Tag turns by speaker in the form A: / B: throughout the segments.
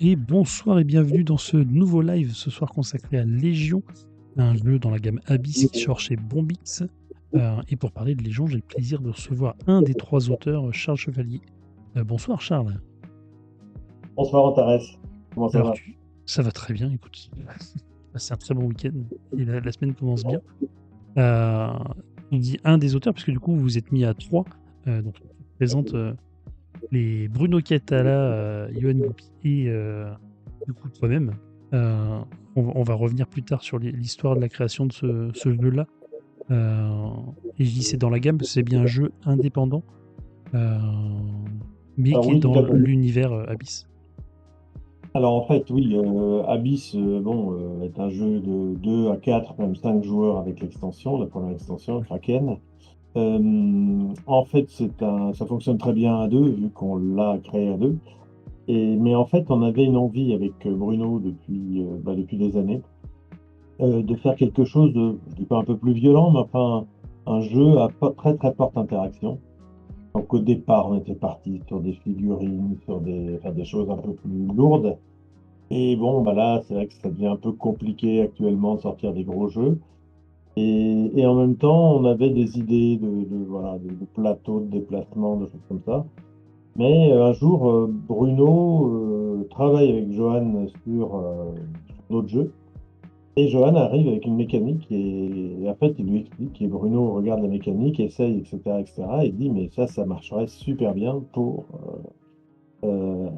A: Et bonsoir et bienvenue dans ce nouveau live ce soir consacré à Légion, un jeu dans la gamme Abyss qui sort chez Bombix. Et pour parler de Légion, j'ai le plaisir de recevoir un des trois auteurs, Charles Chevalier. Bonsoir Charles.
B: Bonsoir Antares, comment ça
A: Alors
B: va?
A: tu, ça va très bien, écoute, c'est un très bon week-end et la semaine commence bien. Euh, on dit un des auteurs parce que du coup vous vous êtes mis à trois. Donc je vous présente les Bruno Catala, Yoann Goupy et du coup toi-même. Euh, on va revenir plus tard sur l'histoire de la création de ce jeu-là. Euh, et je dis c'est dans la gamme parce que c'est bien un jeu indépendant, euh, mais
B: Alors
A: qui est
B: oui, tout
A: dans
B: à fait.
A: l'univers Abyss.
B: Alors en fait, oui, Abyss est un jeu de 2 à 4, même 5 joueurs avec l'extension, la première extension, Kraken. En fait, ça fonctionne très bien à deux, vu qu'on l'a créé à deux. Mais en fait, on avait une envie avec Bruno depuis des années de faire quelque chose de, je dis pas un peu plus violent, mais enfin un jeu à très très forte interaction. Donc au départ, on était parti sur des figurines, enfin, des choses un peu plus lourdes. Et bon, bah là, c'est vrai que ça devient un peu compliqué actuellement de sortir des gros jeux. Et en même temps, on avait des idées voilà, de plateaux, de déplacement, de choses comme ça. Mais un jour, Bruno travaille avec Johan sur d'autres jeux. Et Johan arrive avec une mécanique et en fait, il lui explique et Bruno regarde la mécanique, essaye, etc., etc. Et dit, mais ça marcherait super bien pour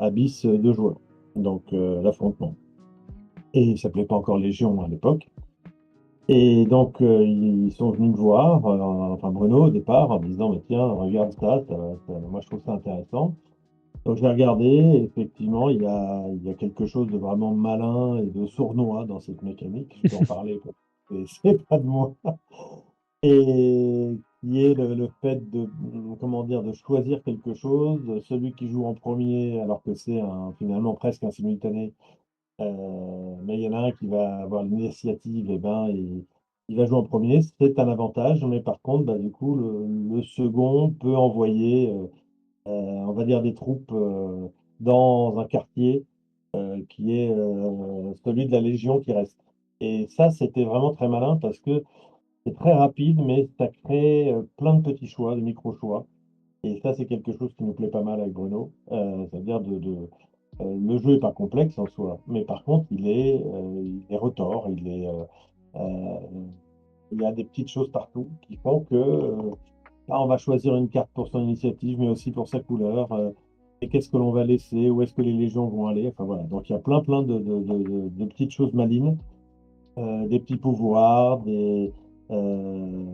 B: Abyss de joueurs. Donc, l'affrontement. Et il s'appelait pas encore Légion à l'époque. Et donc, ils sont venus me voir, enfin Bruno au départ, en me disant, mais tiens, regarde moi je trouve ça intéressant. Donc, j'ai regardé, et effectivement, il y a quelque chose de vraiment malin et de sournois dans cette mécanique. Je peux en parler, parce que c'est pas de moi. Et qui est le fait de, comment dire, de choisir quelque chose, celui qui joue en premier, alors que c'est finalement presque un simultané, mais il y en a un qui va avoir l'initiative, et ben, il va jouer en premier, c'est un avantage, mais par contre, bah, du coup, le second peut envoyer, on va dire, des troupes dans un quartier qui est celui de la Légion qui reste. Et ça, c'était vraiment très malin parce que c'est très rapide, mais ça crée plein de petits choix, de micro-choix. Et ça, c'est quelque chose qui nous plaît pas mal avec Bruno. C'est-à-dire le jeu n'est pas complexe en soi, mais par contre, il est retors, euh, il y a des petites choses partout qui font que là, on va choisir une carte pour son initiative, mais aussi pour sa couleur. Et qu'est-ce que l'on va laisser? Où est-ce que les légions vont aller? Enfin voilà. Donc il y a plein de petites choses malines, des petits pouvoirs, euh,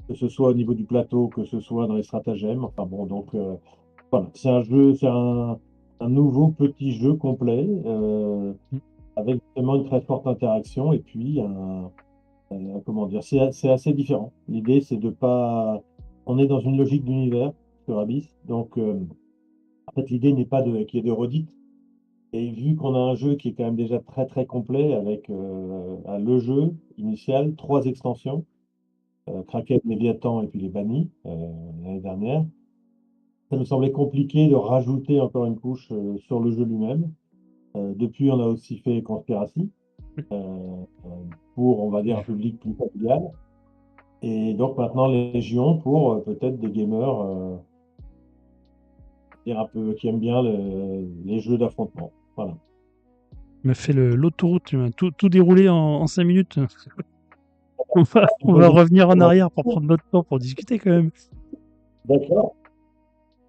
B: que ce soit au niveau du plateau, que ce soit dans les stratagèmes. Enfin bon, donc voilà, un nouveau petit jeu complet avec vraiment une très forte interaction et puis comment dire, c'est assez différent. L'idée, c'est de pas. On est dans une logique d'univers sur Abyss, donc en fait, l'idée n'est pas qu'il y ait de redites. Et vu qu'on a un jeu qui est quand même déjà très très complet avec le jeu initial, trois extensions, Kraken, Léviathan et puis les bannis l'année dernière. Ça nous semblait compliqué de rajouter encore une couche sur le jeu lui-même. Depuis, on a aussi fait Conspiracy pour, on va dire, un public plus familial. Et donc maintenant, Légion pour peut-être des gamers dire un peu, qui aiment bien les jeux d'affrontement. Voilà.
A: Il m'a fait l'autoroute, tu m'as tout déroulé en 5 minutes.
B: Tu
A: On
B: poses
A: va
B: des
A: revenir en arrière pour
B: questions.
A: prendre notre temps pour discuter quand même.
B: D'accord.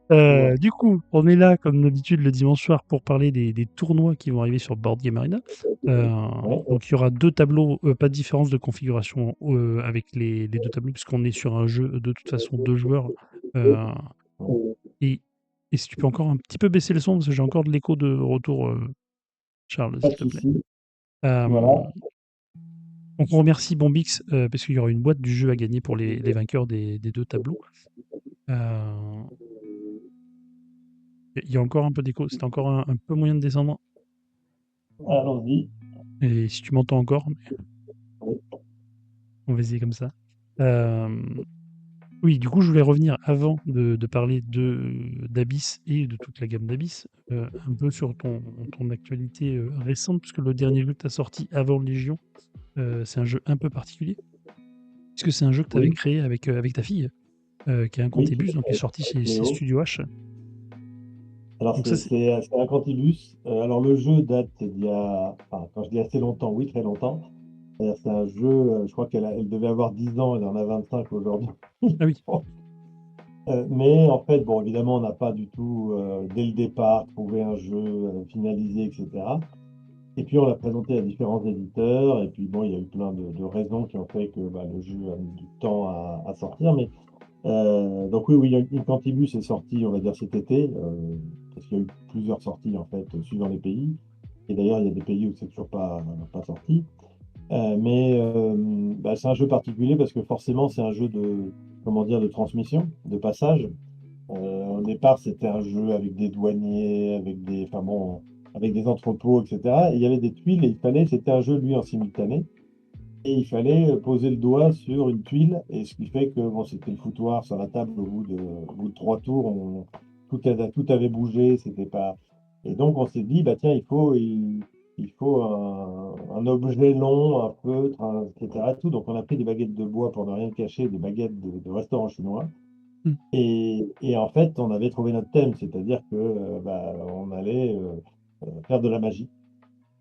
B: Dis-moi.
A: Du coup, on est là, comme d'habitude, le dimanche soir pour parler des tournois qui vont arriver sur Board Game Arena.
B: Ouais.
A: Donc, il y aura deux tableaux, pas de différence de configuration avec les deux tableaux, puisqu'on est sur un jeu de toute façon deux joueurs. Euh,
B: Ouais.
A: et, et si tu peux encore un petit peu baisser le son, parce que j'ai encore de l'écho de retour, Charles,
B: Pas
A: s'il
B: de
A: te plaît.
B: souci. Voilà.
A: Euh, donc, on remercie Bombix, parce qu'il y aura une boîte du jeu à gagner pour les vainqueurs des deux tableaux. Euh, il y a encore un peu d'écho, c'est encore un peu moyen de descendre.
B: Allons-y.
A: Et si tu m'entends encore, on va essayer comme ça. Euh, Oui, du coup, je voulais revenir avant de parler d'Abyss et de toute la gamme d'Abyss, un peu sur ton actualité récente, puisque le dernier jeu que tu as sorti avant Légion, c'est un jeu un peu particulier, puisque c'est un jeu que tu avais
B: Oui,
A: créé avec ta fille, qui est un
B: oui, tout
A: Contébus,
B: à
A: donc qui est
B: fait,
A: sorti
B: avec
A: chez
B: Léo.
A: Studio H.
B: Alors,
A: Donc ça,
B: c'est un Quantibus. Alors, le jeu date d'il y a, enfin, quand je dis assez longtemps, oui, très longtemps. C'est-à-dire, c'est un jeu, je crois elle devait avoir 10 ans, elle en a 25 aujourd'hui.
A: ah oui,
B: Mais en fait, bon, évidemment, on n'a pas du tout, dès le départ, trouvé un jeu finalisé, etc. Et puis, on l'a présenté à différents éditeurs. Et puis, bon, il y a eu plein de raisons qui ont fait que bah, le jeu a mis du temps à sortir. Mais donc oui, oui, Incantibus est sorti, on va dire, cet été, parce qu'il y a eu plusieurs sorties, en fait, suivant les pays. Et d'ailleurs, il y a des pays où c'est toujours pas sorti. Bah, c'est un jeu particulier parce que forcément, c'est un jeu de, comment dire, de transmission, de passage. Au départ, c'était un jeu avec des douaniers, enfin bon, avec des entrepôts, etc. Et il y avait des tuiles et c'était un jeu, lui, en simultané. Et il fallait poser le doigt sur une tuile, et ce qui fait que bon, c'était le foutoir sur la table au bout de 3 tours, tout avait bougé, c'était pas. Et donc on s'est dit, bah tiens, il faut un objet long, un feutre, etc. Tout. Donc on a pris des baguettes de bois pour ne rien cacher, des baguettes de restaurant chinois.
A: hmm.
B: Et en fait, on avait trouvé notre thème, c'est-à-dire que bah, on allait faire de la magie.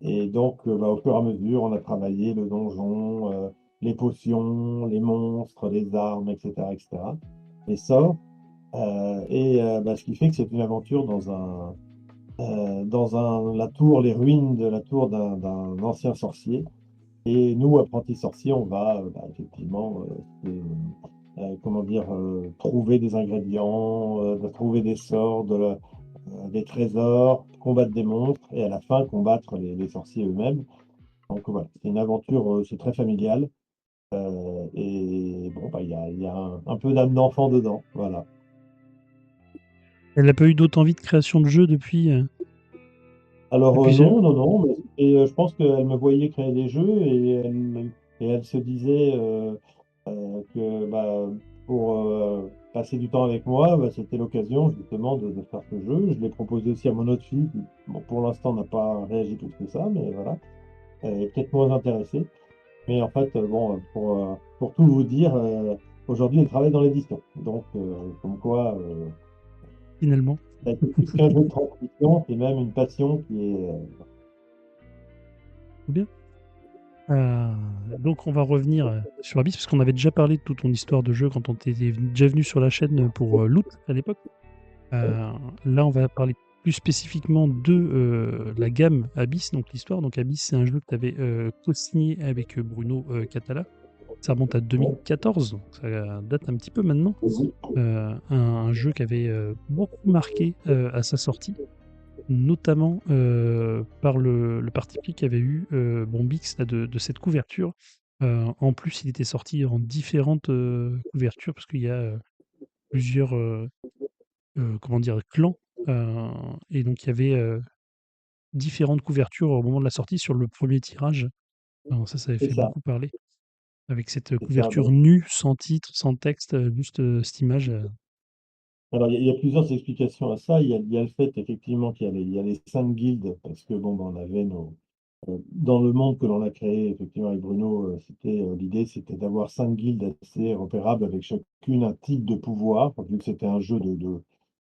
B: Et donc, bah, au fur et à mesure, on a travaillé le donjon, les potions, les monstres, les armes, etc., etc., les sorts. Bah, ce qui fait que c'est une aventure la tour, les ruines de la tour d'un ancien sorcier. Et nous, apprentis sorciers, on va bah, effectivement, comment dire, trouver des ingrédients, trouver des sorts, des trésors, combattre des monstres, et à la fin, combattre les sorciers eux-mêmes. Donc voilà, c'est une aventure, c'est très familial. Et bon, bah, il y a un peu d'âme d'enfant dedans. Voilà.
A: Elle n'a pas eu d'autres envies de création de jeu
B: Alors,
A: depuis ce...
B: non, non, non, mais je pense qu'elle me voyait créer des jeux et elle se disait que bah, pour passer du temps avec moi, bah, c'était l'occasion justement de faire ce jeu. Je l'ai proposé aussi à mon autre fille, qui, bon, pour l'instant, n'a pas réagi plus que ça, mais voilà, elle est peut-être moins intéressée. Mais en fait, bon, pour tout vous dire, aujourd'hui, elle travaille dans l'édition. Donc, comme quoi,
A: finalement?
B: ça a été plus qu'un jeu de transmission, c'est même une passion qui est.
A: Ou bien? Euh, donc on va revenir sur Abyss, parce qu'on avait déjà parlé de toute ton histoire de jeu quand on était déjà venu sur la chaîne pour Loot à l'époque. Euh, Là, on va parler plus spécifiquement de la gamme Abyss, donc l'histoire. Donc Abyss, c'est un jeu que tu avais co-signé avec Bruno Catala. Ça remonte à 2014, donc ça date un petit peu maintenant. Un jeu qui avait beaucoup marqué à sa sortie, notamment par le parti pris qu'avait eu Bombix là, de cette couverture. En plus, il était sorti en différentes couvertures, parce qu'il y a plusieurs comment dire, clans. euh, et donc, il y avait différentes couvertures au moment de la sortie sur le premier tirage. Alors ça avait
B: C'est
A: fait
B: ça,
A: beaucoup parler. Avec cette
B: c'est ça.
A: couverture nue, sans titre, sans texte, juste cette image.
B: Alors, il y a plusieurs explications à ça. Il y a le fait, effectivement, il y a les 5 guildes, parce que, bon, ben, on avait dans le monde que l'on a créé, effectivement, avec Bruno, l'idée, c'était d'avoir 5 guildes assez repérables, avec chacune un type de pouvoir, vu que c'était un jeu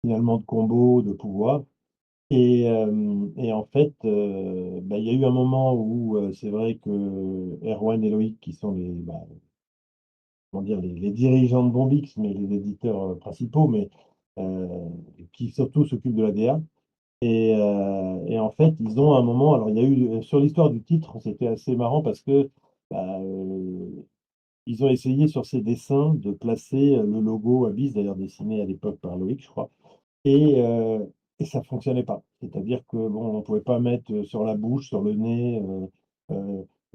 B: finalement, de combo, de pouvoir. Et en fait, bah, il y a eu un moment où c'est vrai que Erwan et Loïc, qui sont bah, comment dire, les dirigeants de Bombix, mais les éditeurs principaux, mais euh, qui surtout s'occupent de la DA. Et en fait, ils ont un moment, alors il y a eu, sur l'histoire du titre, c'était assez marrant parce que bah, ils ont essayé sur ces dessins de placer le logo Abyss, d'ailleurs dessiné à l'époque par Loïc, je crois, et, euh, et ça fonctionnait pas. C'est-à-dire que bon, on pouvait pas mettre sur la bouche, sur le nez,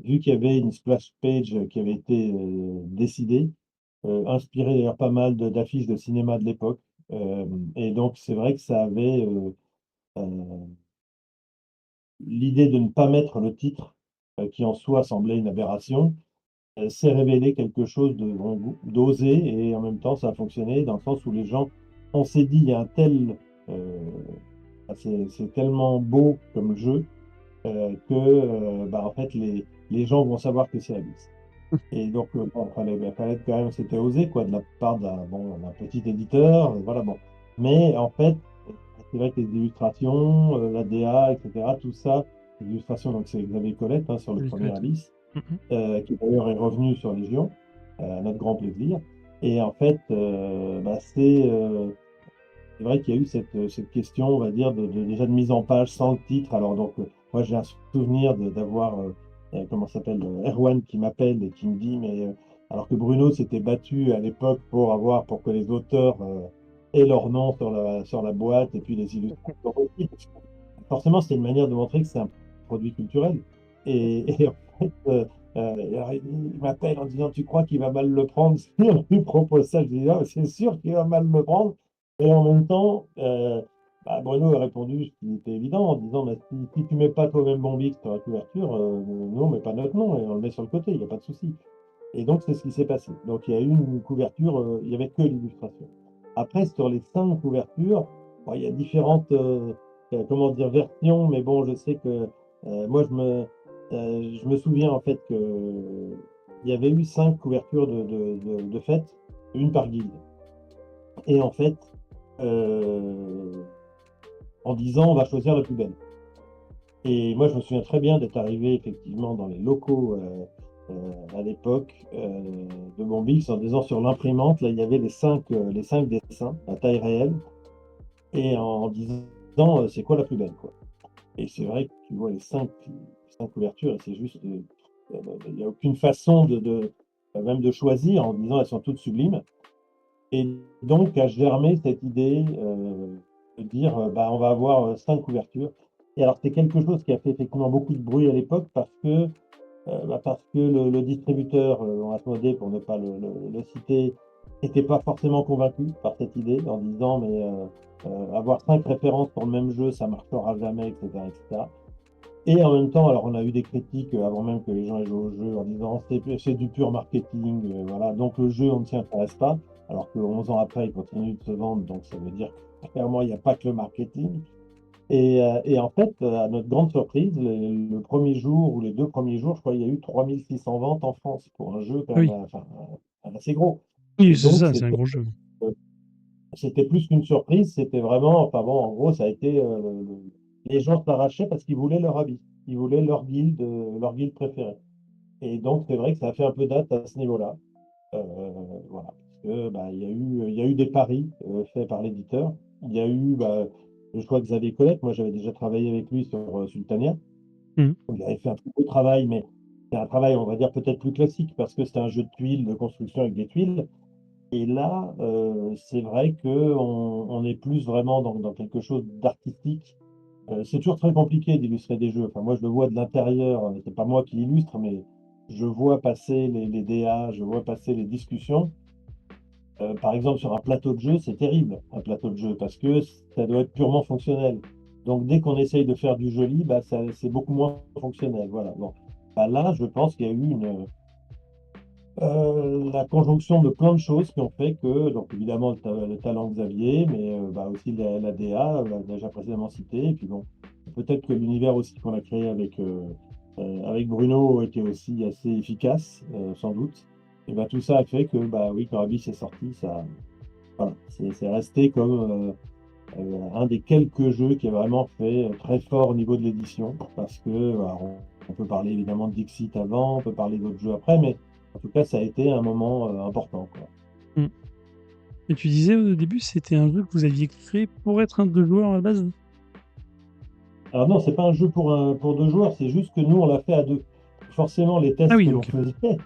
B: vu qu'il y avait une splash page qui avait été décidée, inspirée d'ailleurs pas mal d'affiches de cinéma de l'époque. Euh, et donc c'est vrai que ça avait l'idée de ne pas mettre le titre, qui en soi semblait une aberration, s'est révélé quelque chose de d'osé, et en même temps, ça a fonctionné dans le sens où les gens, on s'est dit, il y a un tel, c'est tellement beau comme jeu que, en fait, les gens vont savoir que c'est Alice. Et donc, bon, fallait quand même, c'était osé, quoi, de la part d'un petit éditeur, voilà, bon. Mais en fait, c'est vrai que les illustrations, la DA, etc., tout ça, les illustrations, donc c'est Xavier Colette, hein, sur le
A: J'avais
B: premier
A: connaître.
B: Alice,
A: Mhm.
B: qui d'ailleurs est revenu sur Légion, à notre grand plaisir. Et en fait, c'est vrai qu'il y a eu cette question, on va dire, déjà de mise en page sans le titre. Alors, donc, moi, j'ai un souvenir d'avoir, comment ça s'appelle, Erwan qui m'appelle et qui me dit, mais alors que Bruno s'était battu à l'époque pour que les auteurs aient leur nom sur la boîte et puis les illustrateurs aussi. Parce que forcément, c'était une manière de montrer que c'est un produit culturel. Et en fait, alors, il m'appelle en disant, tu crois qu'il va mal le prendre si on lui propose ça? Je dis, ah, c'est sûr qu'il va mal le prendre. Et en même temps, Bruno a répondu ce qui était évident en disant, si tu mets pas toi-même Bombix sur la couverture, nous on met pas notre nom et on le met sur le côté, il n'y a pas de souci. Et donc c'est ce qui s'est passé. Donc il y a eu une couverture, il n'y avait que l'illustration. Après, sur les 5 couvertures, bon, il y a différentes comment dire, versions, mais bon, je sais que moi je me souviens en fait que il y avait eu 5 couvertures de fête, une par guilde. Et en fait, euh, en disant on va choisir la plus belle. Et moi, je me souviens très bien d'être arrivé effectivement dans les locaux à l'époque de Bombix en disant sur l'imprimante, là, il y avait les 5 dessins à taille réelle et en disant c'est quoi la plus belle, quoi. Et c'est vrai que tu vois les 5 couvertures et c'est juste, il n'y a aucune façon même de choisir en disant elles sont toutes sublimes. Et donc a germé cette idée de dire on va avoir 5 couvertures. Et alors c'est quelque chose qui a fait effectivement beaucoup de bruit à l'époque parce que le distributeur, Asmodée, pour ne pas le citer, n'était pas forcément convaincu par cette idée en disant mais avoir 5 références pour le même jeu, ça ne marchera jamais, etc., etc. Et en même temps, alors on a eu des critiques avant même que les gens aient joué au jeu en disant c'est du pur marketing, voilà, donc le jeu on ne s'y intéresse pas, alors que 11 ans après il continue de se vendre, donc ça veut dire que clairement il n'y a pas que le marketing. Et en fait, à notre grande surprise, le premier jour ou les 2 premiers jours, je crois qu'il y a eu 3600 ventes en France pour un jeu quand
A: Ah
B: même
A: oui,
B: assez gros.
A: oui,
B: Et
A: c'est
B: donc
A: ça, c'est un gros jeu.
B: euh, c'était plus qu'une surprise, c'était vraiment, enfin bon, en gros, ça a été, les gens s'arrachaient parce qu'ils voulaient leur habit, ils voulaient leur guilde préférée. Et donc, c'est vrai que ça a fait un peu date à ce niveau-là. Euh, voilà, parce que, il y a eu des paris faits par l'éditeur. Il y a eu, je crois que Xavier Colette, moi j'avais déjà travaillé avec lui sur Sultania.
A: Mhm.
B: Il avait fait un très beau travail, mais c'est un travail, on va dire, peut-être plus classique parce que c'était un jeu de tuiles, de construction avec des tuiles. Et là, c'est vrai qu'on est plus vraiment dans quelque chose d'artistique. C'est toujours très compliqué d'illustrer des jeux. Enfin, moi, je le vois de l'intérieur. C'est pas moi qui l'illustre, mais je vois passer les DA, je vois passer les discussions. Par exemple, sur un plateau de jeu, c'est terrible, un plateau de jeu, parce que ça doit être purement fonctionnel. Donc, dès qu'on essaye de faire du joli, c'est beaucoup moins fonctionnel. Voilà. Bon. Là, je pense qu'il y a eu la conjonction de plein de choses qui ont fait que, donc évidemment, le talent de Xavier, mais aussi la DA, déjà précédemment cité, et puis bon, peut-être que l'univers aussi qu'on a créé avec Bruno était aussi assez efficace, sans doute. Et tout ça a fait que, oui, quand Abyss est sorti, voilà, c'est resté comme un des quelques jeux qui a vraiment fait très fort au niveau de l'édition, parce que on peut parler évidemment de Dixit avant, on peut parler d'autres jeux après, mais en tout cas, ça a été un moment important, quoi.
A: Mhm. Et tu disais au début, c'était un jeu que vous aviez créé pour être un deux joueurs à la base?
B: Alors non, c'est pas un jeu pour 2 joueurs, c'est juste que nous, on l'a fait à deux. Forcément, les
A: Ah
B: tests
A: oui,
B: que l'on
A: ok.
B: faisait,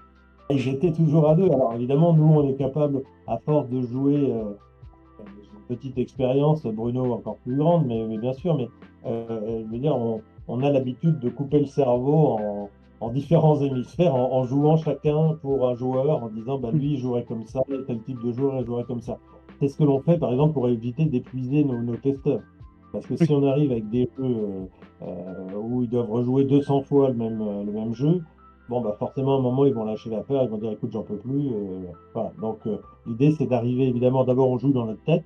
B: ils étaient toujours à deux. Alors évidemment, nous, on est capable, à force de jouer, j'ai une petite expérience, Bruno encore plus grande, mais bien sûr, mais je veux dire, on a l'habitude de couper le cerveau en différents hémisphères, en jouant chacun pour un joueur, en disant,
A: Mhm.
B: lui, il jouerait comme ça, tel type de joueur, il jouerait comme ça. C'est ce que l'on fait, par exemple, pour éviter d'épuiser nos testeurs. Parce que
A: Oui.
B: si on arrive avec des jeux où ils doivent rejouer 200 fois le même jeu, bon, bah forcément, à un moment, ils vont lâcher l'affaire, ils vont dire, écoute, j'en peux plus. Voilà. Donc, l'idée, c'est d'arriver, évidemment, d'abord, on joue dans notre tête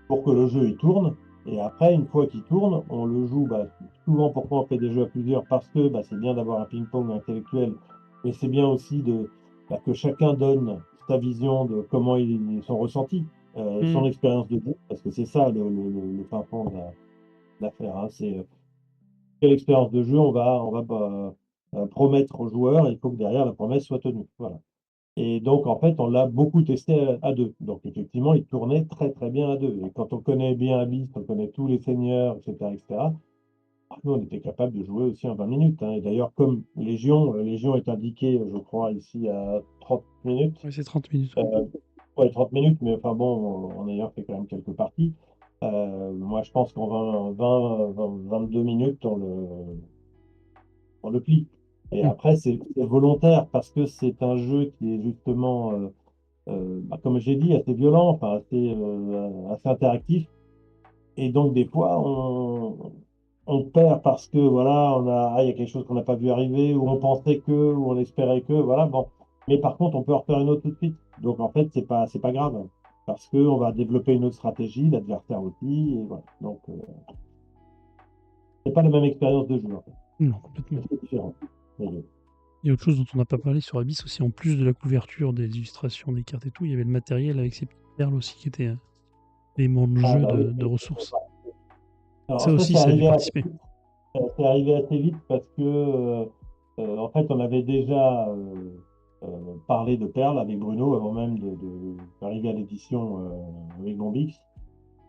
B: pour que le jeu il tourne. Et après, une fois qu'il tourne, on le joue. Bah, souvent, pourquoi on fait des jeux à plusieurs? Parce que bah, c'est bien d'avoir un ping-pong intellectuel, mais c'est bien aussi bah, que chacun donne sa vision de comment son ressenti, son
A: Hmm.
B: expérience de jeu, parce que c'est ça le fin fond de l'affaire. Hein. C'est quelle expérience de jeu on va bah, promettre aux joueurs, et il faut que derrière la promesse soit tenue. Voilà. Et donc, en fait, on l'a beaucoup testé à deux. Donc, effectivement, il tournait très, très bien à deux. Et quand on connaît bien Abyss, on connaît tous les seigneurs, etc., etc., nous, on était capable de jouer aussi en 20 minutes. Hein. Et d'ailleurs, comme Légion est indiqué, je crois, ici à 30 minutes.
A: Ouais, c'est 30 minutes.
B: Euh, ouais, 30 minutes, mais enfin bon, en ayant fait quand même quelques parties. Moi, je pense qu'en 22 minutes, on le plie. Et
A: Hmm.
B: après, c'est volontaire parce que c'est un jeu qui est justement bah, comme j'ai dit, assez violent, enfin, assez interactif. Et donc, des fois, on perd parce que, voilà, il y a quelque chose qu'on n'a pas vu arriver, ou on pensait que, ou on espérait que, voilà, bon. Mais par contre, on peut en refaire une autre tout de suite. Donc, en fait, c'est pas grave, hein, parce qu'on va développer une autre stratégie, l'adversaire aussi, et voilà. Donc, c'est pas la même expérience de jeu, en fait.
A: Non, complètement.
B: C'est différent. Les deux.
A: Il y a autre chose dont on n'a pas parlé sur Abyss aussi, en plus de la couverture, des illustrations, des cartes et tout, il y avait le matériel avec ces petites perles aussi qui étaient éléments de
B: Ah,
A: jeu
B: bah oui.
A: de ressources.
B: Alors,
A: Ça
B: ça,
A: aussi, ça a dû participer.
B: C'est arrivé assez vite parce que, en fait, on avait déjà parlé de Perles avec Bruno avant même d'arriver à l'édition avec Bombix.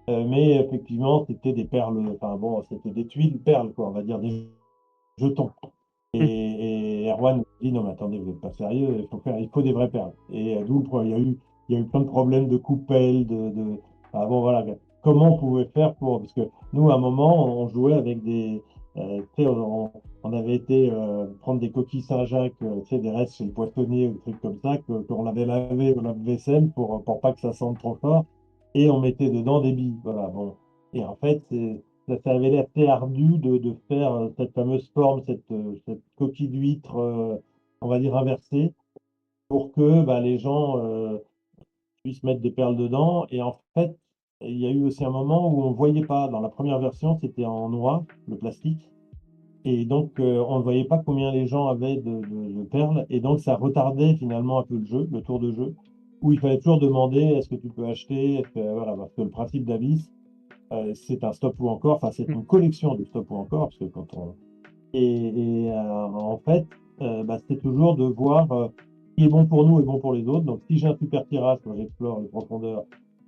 B: Mais effectivement, c'était des perles, enfin bon, c'était des tuiles perles, quoi, on va dire des jetons.
A: Hmm.
B: Et Erwan nous dit, non, mais attendez, vous n'êtes pas sérieux, il faut des vraies perles. Et d'où le problème. Il y a eu plein de problèmes de coupelles, enfin, bon, voilà. Comment on pouvait faire pour. Parce que nous, à un moment, on jouait avec des. Tu sais, on avait été prendre des coquilles Saint-Jacques, tu sais, des restes chez le poissonnier ou des trucs comme ça, qu'on avait lavé au lave-vaisselle pour pas que ça sente trop fort. Et on mettait dedans des billes. Voilà, bon. Et en fait, ça s'est révélé assez ardu de faire cette fameuse forme, cette coquille d'huître, on va dire inversée, pour que bah, les gens puissent mettre des perles dedans. Et en fait, il y a eu aussi un moment où on ne voyait pas. Dans la première version, c'était en noir, le plastique. Et donc, on ne voyait pas combien les gens avaient de perles. Et donc, ça retardait finalement un peu le jeu, le tour de jeu, où il fallait toujours demander est-ce que tu peux acheter, voilà, parce que le principe d'Abyss, c'est un stop ou encore, enfin c'est
A: Hmm.
B: une collection de stop ou encore, parce que quand on... en fait, bah, c'est toujours de voir ce qui est bon pour nous et bon pour les autres. Donc si j'ai un super tirage quand j'explore les profondeurs,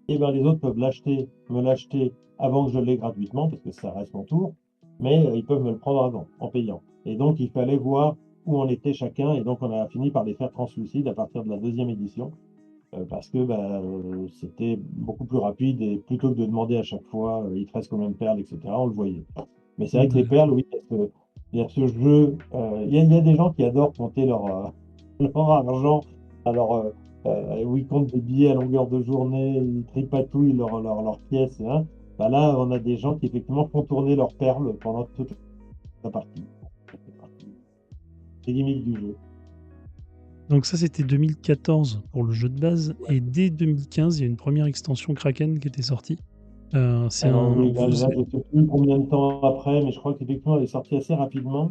B: et ben les autres peuvent me l'acheter avant que je l'ai gratuitement, parce que ça reste mon tour, mais ils peuvent me le prendre avant, en payant. Et donc il fallait voir où on était chacun, et donc on a fini par les faire translucides à partir de la deuxième édition parce que bah, c'était beaucoup plus rapide et plutôt que de demander à chaque fois il te reste combien de perles, etc., on le voyait. Mais c'est vrai que les perles, oui, il y a ce jeu. Il y a des gens qui adorent compter leur argent. Alors, où ils comptent des billets à longueur de journée, ils tripatouillent leurs pièces. Hein. Bah là, on a des gens qui effectivement font tourner leurs perles pendant toute la partie. C'est limite du jeu.
A: Donc ça, c'était 2014 pour le jeu de base. Et dès 2015, il y a une première extension Kraken qui était sortie. C'est
B: Alors
A: un...
B: oui, là, je ne sais plus combien de temps après, mais je crois qu'effectivement, elle est sortie assez rapidement.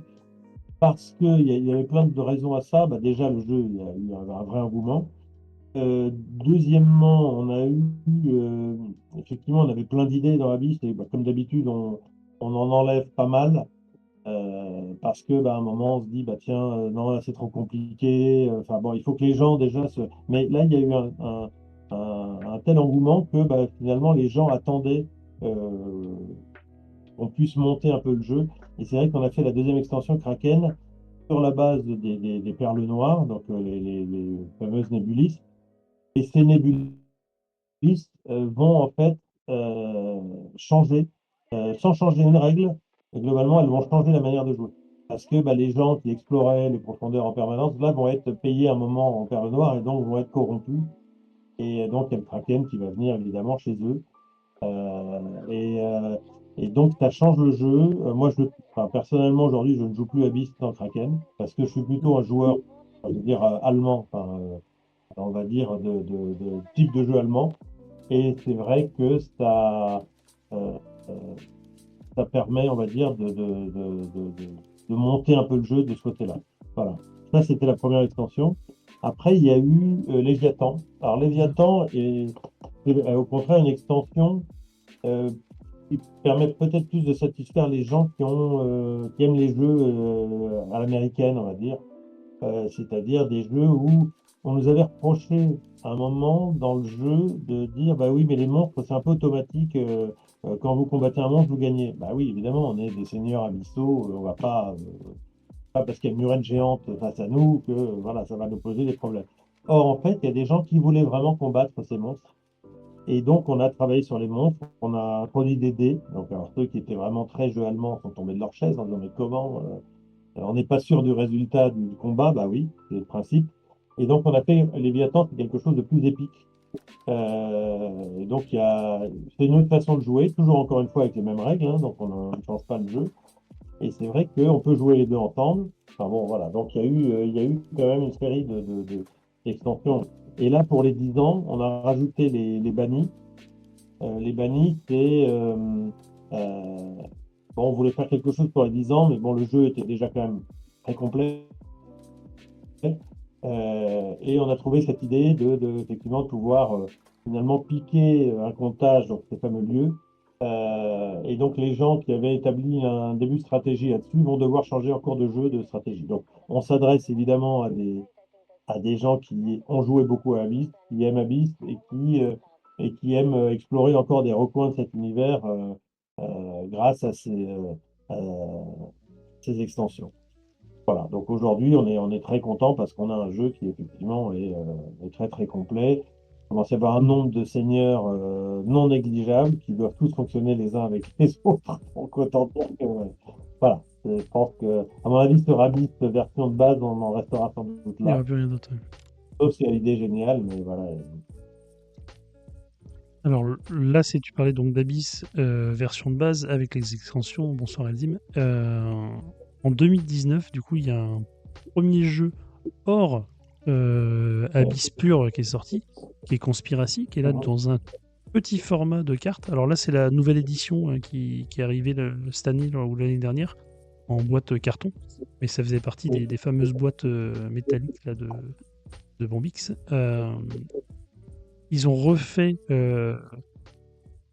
B: Parce qu'il y avait plein de raisons à ça. Bah, déjà, le jeu, il y a eu un vrai engouement. Deuxièmement, on a eu, effectivement, on avait plein d'idées dans la liste, et bah, comme d'habitude, on en enlève pas mal, parce que bah, à un moment, on se dit, bah, tiens, non, là, c'est trop compliqué. Enfin bon, il faut que les gens déjà se. Mais là, il y a eu un tel engouement que bah, finalement, les gens attendaient qu'on puisse monter un peu le jeu. Et c'est vrai qu'on a fait la deuxième extension Kraken sur la base des perles noires, donc les fameuses nébulis. Et ces nébulis vont en fait changer, sans changer une règle, et globalement, elles vont changer la manière de jouer. Parce que bah, les gens qui exploraient les profondeurs en permanence, là, vont être payés un moment en perle noire et donc vont être corrompus. Et donc, il y a le Kraken qui va venir évidemment chez eux. Et Et donc, ça change le jeu. Moi, enfin, personnellement, aujourd'hui, je ne joue plus à Beast dans Kraken parce que je suis plutôt un joueur, je veux dire, allemand, enfin, on va dire, de type de jeu allemand. Et c'est vrai que euh, euh, ça permet, on va dire, de monter un peu le jeu de ce côté-là. Voilà. Ça, c'était la première extension. Après, il y a eu Léviathan. Alors, Léviathan est, au contraire une extension euh, qui permet peut-être plus de satisfaire les gens qui aiment les jeux à l'américaine, on va dire. C'est-à-dire des jeux où on nous avait reproché à un moment dans le jeu de dire bah oui, mais les monstres, c'est un peu automatique. Quand vous combattez un monstre, vous gagnez. Bah oui, évidemment, on est des seigneurs abyssaux, on va pas parce qu'il y a une murette géante face à nous que voilà, ça va nous poser des problèmes. Or, en fait, il y a des gens qui voulaient vraiment combattre ces monstres. Et donc, on a travaillé sur les monstres, on a introduit des dés. Donc, alors, ceux qui étaient vraiment très jeux allemands sont tombés de leur chaise en disant mais comment on n'est pas sûr du résultat du combat, bah oui, c'est le principe. Et donc on a fait Léviathan, c'est quelque chose de plus épique. Et donc c'est une autre façon de jouer, toujours encore une fois avec les mêmes règles, hein, donc on ne change pas le jeu. Et c'est vrai qu'on peut jouer les deux ensemble. Enfin bon, voilà, donc il y a eu quand même une série d'extensions. Et là, pour les 10 ans, on a rajouté les bannis. Les bannis, euh, bon, on voulait faire quelque chose pour les 10 ans, mais bon, le jeu était déjà quand même très complet. Et on a trouvé cette idée effectivement, de pouvoir finalement piquer un comptage dans ces fameux lieux. Et donc, les gens qui avaient établi un début de stratégie là-dessus vont devoir changer en cours de jeu de stratégie. Donc, on s'adresse évidemment à des gens qui ont joué beaucoup à Abyss, qui aiment Abyss et qui aiment explorer encore des recoins de cet univers grâce à ces extensions. Voilà, donc aujourd'hui, on est très content parce qu'on a un jeu qui effectivement est très très complet. Il commence à y avoir un nombre de seigneurs non négligeables qui doivent tous fonctionner les uns avec les autres. Donc autant dire que voilà, je pense que à mon avis, ce Rabbit version de base, on en restera sans doute
A: Il n'y
B: là.
A: aura plus rien d'autre.
B: Sauf si l'idée est géniale, mais voilà.
A: Alors là, c'est tu parlais donc d'Abyss version de base avec les extensions. Bonsoir Eldim. En 2019, du coup, il y a un premier jeu hors Abyss pur qui est sorti, qui est Conspiracy, qui est là dans un petit format de carte. Alors là, c'est la nouvelle édition qui est arrivée cette année ou l'année dernière en boîte carton, mais ça faisait partie des fameuses boîtes métalliques là, de Bombix. Ils ont refait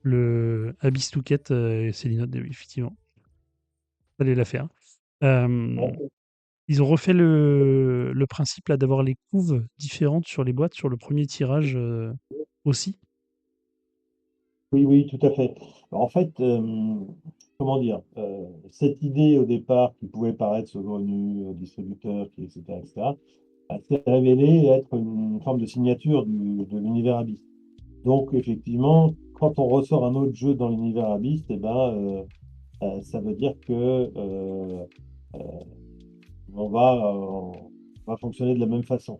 A: le Abyss Touquet, Céline, effectivement. Fallait la faire. Ils ont refait le principe là d'avoir les couves différentes sur les boîtes sur le premier tirage aussi.
B: Oui, oui, tout à fait. En fait, comment dire, cette idée au départ qui pouvait paraître saugrenue, distributeur, etc., s'est révélée être une forme de signature de l'univers Abyss. Donc, effectivement, quand on ressort un autre jeu dans l'univers Abyss, eh ben, ça veut dire que euh, on va fonctionner de la même façon.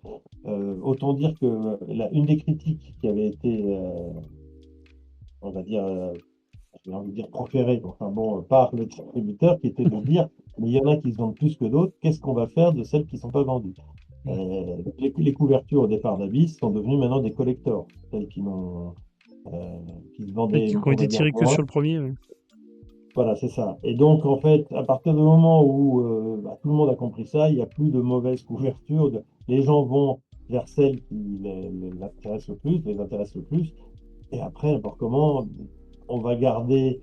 B: Autant dire que une des critiques qui avait été, on va dire, j'ai envie de dire proférée, enfin bon, par le distributeur, qui était de dire, mais il y en a qui se vendent plus que d'autres, qu'est-ce qu'on va faire de celles qui ne sont pas vendues? Les couvertures au départ d'Abyss sont devenues maintenant des collectors, celles qui se
A: Oui,
B: vendaient,
A: qui ont
B: on va
A: été
B: dire,
A: tirés que
B: moins.
A: sur le premier. Ouais.
B: Voilà, c'est ça. Et donc, en fait, à partir du moment où bah, tout le monde a compris ça, il n'y a plus de mauvaise couverture. Les gens vont vers celles qui les intéressent le plus. Et après, n'importe comment, on va garder,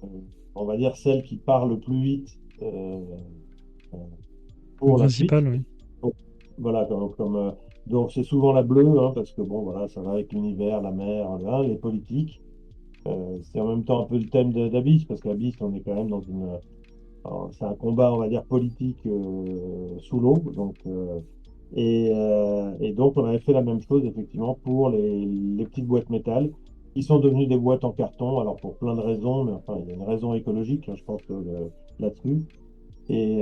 B: euh, on va dire, celles qui parlent le plus vite euh,
A: Le
B: pour la suite.
A: principal, oui.
B: Donc, voilà, donc c'est souvent la bleue, hein, parce que bon, voilà, ça va avec l'univers, la mer, hein, les politiques. C'est en même temps un peu le thème d'Abyss, parce qu'Abyss, on est quand même dans alors, c'est un combat, on va dire, politique sous l'eau. Et donc, on avait fait la même chose, effectivement, pour les petites boîtes métal, qui sont devenues des boîtes en carton, alors pour plein de raisons, mais enfin, il y a une raison écologique, hein, je pense, là-dessus. Et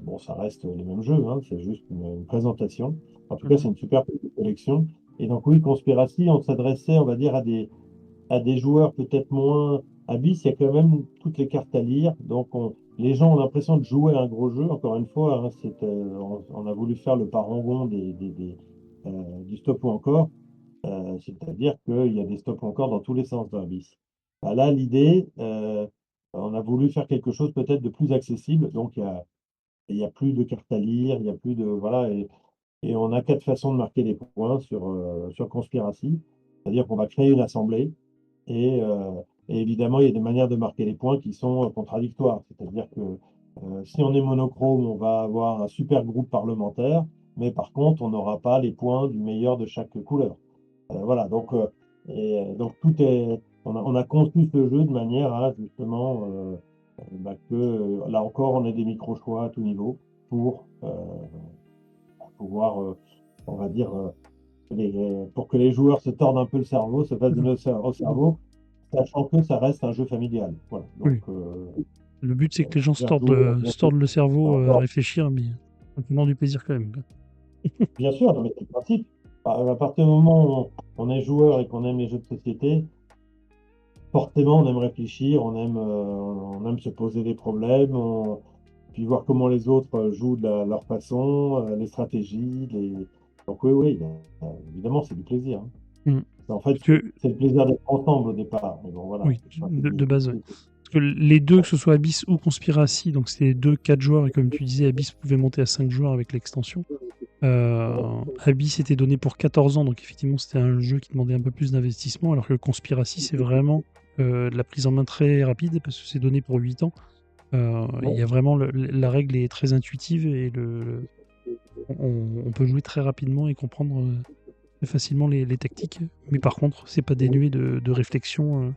B: bon, ça reste les mêmes jeux, hein, c'est juste une présentation. En tout cas,
A: Mhm.
B: c'est une super petite collection. Et donc, oui, Conspiracy, on s'adressait, on va dire, à des joueurs peut-être moins. Abyss, il y a quand même toutes les cartes à lire. Donc, les gens ont l'impression de jouer à un gros jeu. Encore une fois, hein, on a voulu faire le parangon du stop ou encore. C'est-à-dire qu'il y a des stop ou encore dans tous les sens dans Abyss. Bah, là, l'idée, on a voulu faire quelque chose peut-être de plus accessible. Donc, il y a plus de cartes à lire, il y a plus de. Voilà. Et on a 4 façons de marquer des points sur Conspiracy. C'est-à-dire qu'on va créer une assemblée. Et évidemment, il y a des manières de marquer les points qui sont contradictoires. C'est-à-dire que si on est monochrome, on va avoir un super groupe parlementaire, mais par contre, on n'aura pas les points du meilleur de chaque couleur. Voilà, donc on a conçu ce jeu de manière à justement que là encore, on ait des micro-choix à tout niveau pour pouvoir, on va dire, pour que les joueurs se tordent un peu le cerveau, se fassent
A: C'est
B: du
A: ça.
B: nœud au cerveau, sachant que ça reste un jeu familial. Voilà. Donc,
A: Oui. Le but, c'est que les gens
B: bien jouer, bien
A: se tordent le cerveau à
B: sûr,
A: réfléchir, mais en tenant du plaisir quand même, quoi.
B: bien sûr, non, mais c'est le principe. À partir du moment où on est joueur et qu'on aime les jeux de société, forcément, on aime réfléchir, on aime se poser des problèmes, puis voir comment les autres jouent de leur façon, les stratégies. Donc oui, oui, évidemment, c'est du plaisir, hein.
A: Mm.
B: En fait,
A: Parce que,
B: c'est le plaisir d'être ensemble au départ. Mais bon, voilà,
A: oui,
B: c'est pas que
A: de base, ouais.
B: c'est-
A: Parce que les deux, que ce soit Abyss ou Conspiracy, donc c'était deux 4 joueurs, et comme tu disais, Abyss pouvait monter à 5 joueurs avec l'extension. Abyss était donné pour 14 ans, donc effectivement, c'était un jeu qui demandait un peu plus d'investissement, alors que Conspiracy, c'est vraiment de la prise en main très rapide, parce que c'est donné pour 8 ans. Il y
B: Ouais,
A: a vraiment la règle est très intuitive et on peut jouer très rapidement et comprendre très facilement les tactiques. Mais par contre, c'est pas dénué de réflexion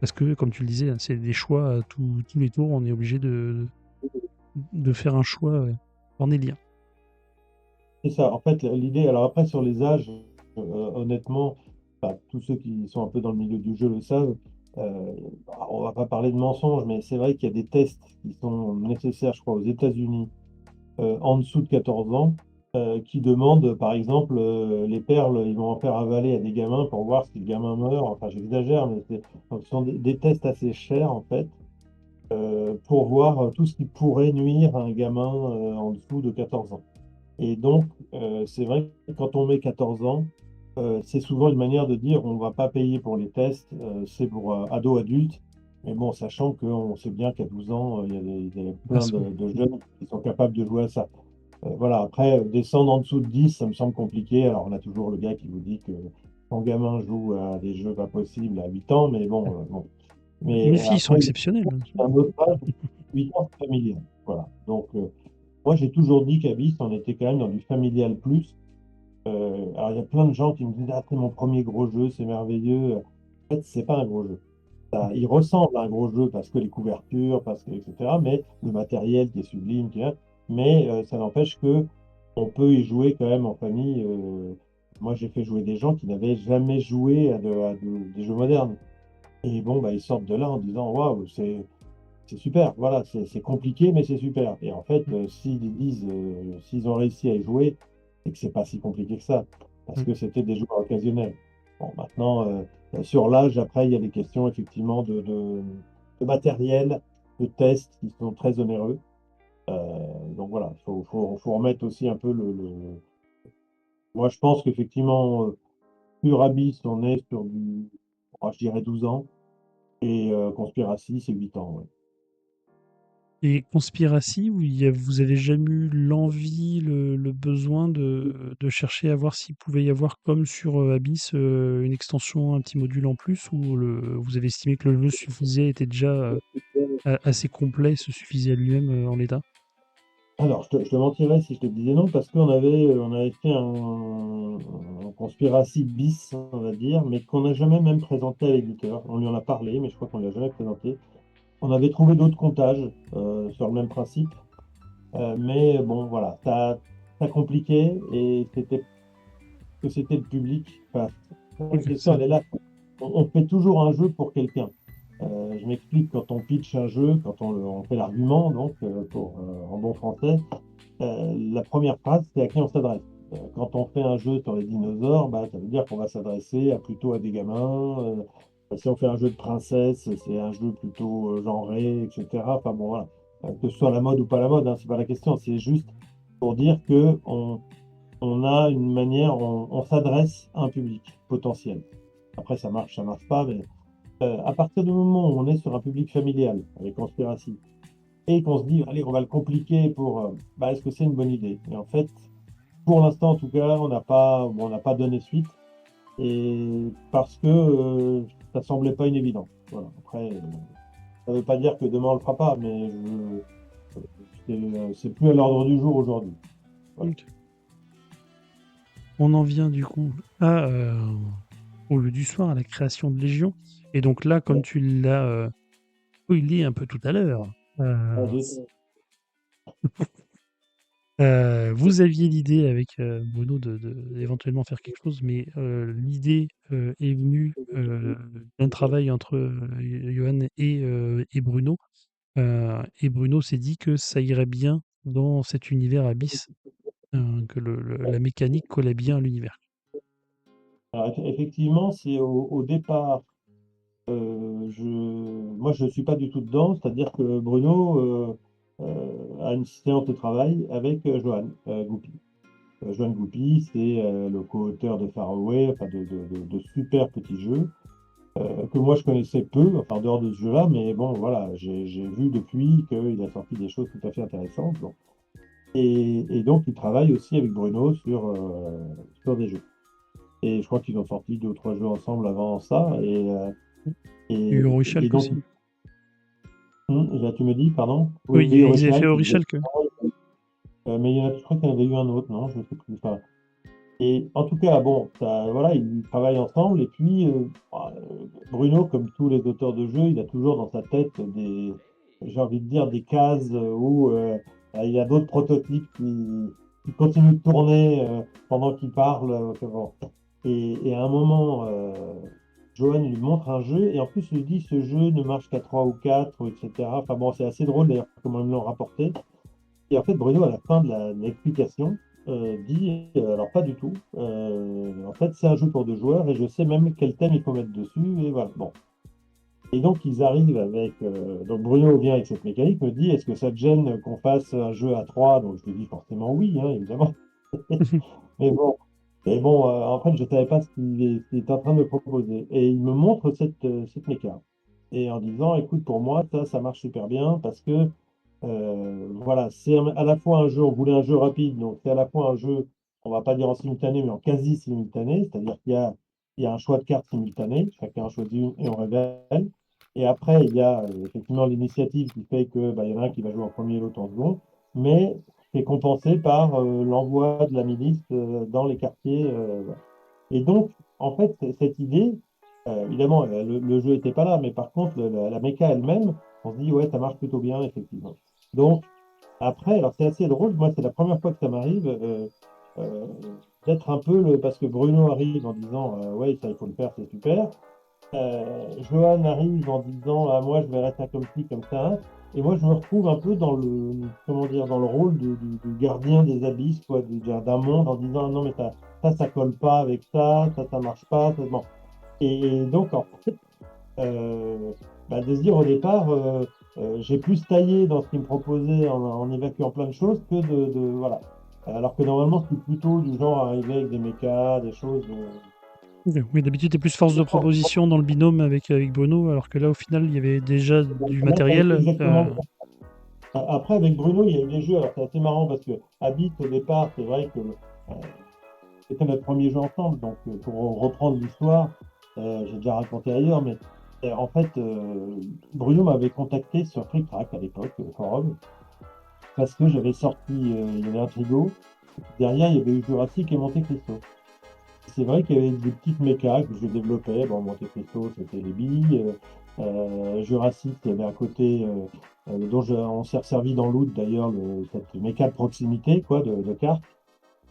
A: parce que, comme tu le disais, hein, c'est des choix à tous les tours. On est obligé de faire un choix cornélien.
B: c'est ça. En fait, l'idée, alors après, sur les âges, honnêtement, enfin, tous ceux qui sont un peu dans le milieu du jeu le savent, on va pas parler de mensonges, mais c'est vrai qu'il y a des tests qui sont nécessaires, je crois, aux États-Unis en dessous de 14 ans, qui demandent, par exemple, les perles, ils vont en faire avaler à des gamins pour voir si le gamin meurt. Enfin, j'exagère, mais donc, ce sont des tests assez chers, en fait, pour voir tout ce qui pourrait nuire à un gamin en dessous de 14 ans. Et donc, c'est vrai que quand on met 14 ans, c'est souvent une manière de dire on ne va pas payer pour les tests, c'est pour ados-adultes. Mais bon, sachant qu'on sait bien qu'à 12 ans, il y a plein
A: Oui.
B: de jeunes qui sont capables de jouer à ça. Voilà, après, descendre en dessous de 10, ça me semble compliqué. Alors, on a toujours le gars qui vous dit que son gamin joue à des jeux pas possibles à 8 ans, mais bon, bon.
A: Mes
B: Mais
A: filles sont
B: après, il y
A: exceptionnelles,
B: a un autre âge, 8 ans, c'est familial. Voilà. Donc, moi, j'ai toujours dit qu'Abyss, on était quand même dans du familial plus. Alors, il y a plein de gens qui me disent, ah, c'est mon premier gros jeu, c'est merveilleux. En fait, c'est pas un gros jeu. Il ressemble à un gros jeu parce que les couvertures, parce que, etc. Mais le matériel qui est sublime, mais ça n'empêche que on peut y jouer quand même en famille. Moi, j'ai fait jouer des gens qui n'avaient jamais joué des jeux modernes. Et bon, bah, ils sortent de là en disant, waouh, c'est super. Voilà, c'est compliqué, mais c'est super. Et en fait, s'ils ont réussi à y jouer, c'est que c'est pas si compliqué que ça, parce que c'était des joueurs occasionnels. Bon, maintenant, sur l'âge, après, il y a des questions effectivement de matériel, de tests qui sont très onéreux. Donc voilà, faut remettre aussi un peu Moi, je pense qu'effectivement, sur Abyss, on est sur je dirais 12 ans, et Conspiracy, c'est 8 ans. Ouais.
A: Et Conspiracy, vous avez jamais eu l'envie, le besoin de chercher à voir s'il pouvait y avoir, comme sur Abyss, une extension, un petit module en plus, ou vous avez estimé que le jeu suffisait, était déjà assez complet, se suffisait à lui-même en l'état?
B: Alors, je te mentirais si je te disais non, parce on avait fait un Conspiracy bis, on va dire, mais qu'on n'a jamais même présenté à l'éditeur. On lui en a parlé, mais je crois qu'on ne l'a jamais présenté. On avait trouvé d'autres comptages sur le même principe, mais bon, voilà, ça compliqué et c'était le public. Enfin, la
A: Ok,
B: question, elle est là. On fait toujours un jeu pour quelqu'un. Je m'explique, quand on pitch un jeu, quand on fait l'argument, donc, en bon français, la première phrase, c'est à qui on s'adresse. Quand on fait un jeu sur les dinosaures, bah, ça veut dire qu'on va s'adresser plutôt à des gamins, Si on fait un jeu de princesse, c'est un jeu plutôt genré, etc. Enfin bon, voilà. Que ce soit la mode ou pas la mode, hein, c'est pas la question. C'est juste pour dire que on a une manière, on s'adresse à un public potentiel. Après, ça marche pas, mais à partir du moment où on est sur un public familial avec Conspiracy et qu'on se dit, allez, on va le compliquer pour, bah, est-ce que c'est une bonne idée? Et en fait, pour l'instant, en tout cas, on n'a pas donné suite et parce que ça semblait pas une évidence. Voilà. Après, ça ne veut pas dire que demain on le fera pas, mais c'est plus à l'ordre du jour aujourd'hui. Voilà.
A: Ok. On en vient du coup à, au lieu du soir, à la création de Légion. Et donc là, comme
B: Ouais.
A: tu l'as spoilé un peu tout à l'heure,
B: Ah,
A: vous aviez l'idée avec Bruno éventuellement faire quelque chose, mais l'idée est venue d'un travail entre Johan et Bruno. Et Bruno s'est dit que ça irait bien dans cet univers Abyss, que la mécanique collait bien à l'univers.
B: Alors, effectivement, c'est au départ, moi je ne suis pas du tout dedans, c'est-à-dire que Bruno a une séance de travail avec Johan Goupy. Johan Goupy, c'est le co-auteur de Faraway, enfin de super petits jeux que moi je connaissais peu, enfin en dehors de ce jeu-là, mais bon voilà, j'ai vu depuis qu'il a sorti des choses tout à fait intéressantes. Bon. Et donc il travaille aussi avec Bruno sur des jeux. Et je crois qu'ils ont sorti deux ou trois jeux ensemble avant ça.
A: Il y a eu
B: Et
A: Orichalc
B: donc,
A: aussi.
B: là, tu me dis, pardon?
A: Oui,
B: Oui, oui,
A: ils avaient fait
B: Orichalc,
A: Orichalc.
B: mais je crois qu'il y en avait eu un autre, non? Je ne sais plus. Enfin, et en tout cas, bon, voilà, ils travaillent ensemble. Et puis, Bruno, comme tous les auteurs de jeux, il a toujours dans sa tête j'ai envie de dire, des cases où il y a d'autres prototypes qui continuent de tourner pendant qu'il parle. Bon. Et à un moment, Johan lui montre un jeu et en plus il lui dit ce jeu ne marche qu'à 3 ou 4, etc. Enfin bon, c'est assez drôle d'ailleurs comment ils me l'ont rapporté. Et en fait, Bruno, à la fin de l'explication, dit alors pas du tout. En fait, c'est un jeu pour deux joueurs et je sais même quel thème il faut mettre dessus. Et voilà. Bon. Et donc, ils arrivent avec. Donc, Bruno vient avec cette mécanique, me dit est-ce que ça te gêne qu'on fasse un jeu à trois? Donc, je lui dis forcément oui, hein, évidemment. Mais bon, en fait, je ne savais pas ce qu'il est en train de me proposer. Et il me montre cette méca. Et en disant, écoute, pour moi, ça marche super bien parce que, voilà, c'est à la fois un jeu, on voulait un jeu rapide, donc c'est à la fois un jeu, on va pas dire en simultané, mais en quasi simultané, c'est-à-dire il y a un choix de cartes simultané, chacun choisit une et on révèle. Et après, il y a effectivement l'initiative qui fait que, bah, il y en a un qui va jouer en premier, l'autre en second. Mais est compensé par l'envoi de la milice dans les quartiers. Voilà. Et donc, en fait, cette idée, évidemment, le jeu n'était pas là, mais par contre, la méca elle-même, on se dit, ouais, ça marche plutôt bien, effectivement. Donc, après, alors c'est assez drôle, moi, c'est la première fois que ça m'arrive euh, d'être un peu parce que Bruno arrive en disant, ouais, ça, il faut le faire, c'est super. Johan arrive en disant ah, moi je vais rester comme ci, comme ça. Et moi je me retrouve un peu dans comment dire, dans le rôle du gardien des abysses, quoi, d'un monde en disant non mais ça colle pas avec ça marche pas. Bon. Et donc en fait, bah, de se dire au départ, j'ai plus taillé dans ce qu'il me proposait en évacuant plein de choses que voilà. Alors que normalement, je suis plutôt du genre à arriver avec des mécas, des choses.
A: Oui, d'habitude, tu es plus force de proposition dans le binôme avec Bruno, alors que là, au final, il y avait déjà du
B: Là, ça a été
A: matériel.
B: exactement. Après, avec Bruno, il y a eu des jeux. Alors, c'est assez marrant parce que Habit, au départ, c'est vrai que c'était notre premier jeu ensemble. Donc, pour reprendre l'histoire, j'ai déjà raconté ailleurs, mais en fait, Bruno m'avait contacté sur Trick Track à l'époque, le forum, parce que j'avais sorti, il y avait un frigo. Derrière, il y avait eu Jurassic et Monte Cristo. C'est vrai qu'il y avait des petites mécas que je développais. Bon, Monte Cristo, c'était les billes. Jurassic, il y avait à côté, on s'est servi dans l'Out d'ailleurs, cette méca de proximité, quoi, de cartes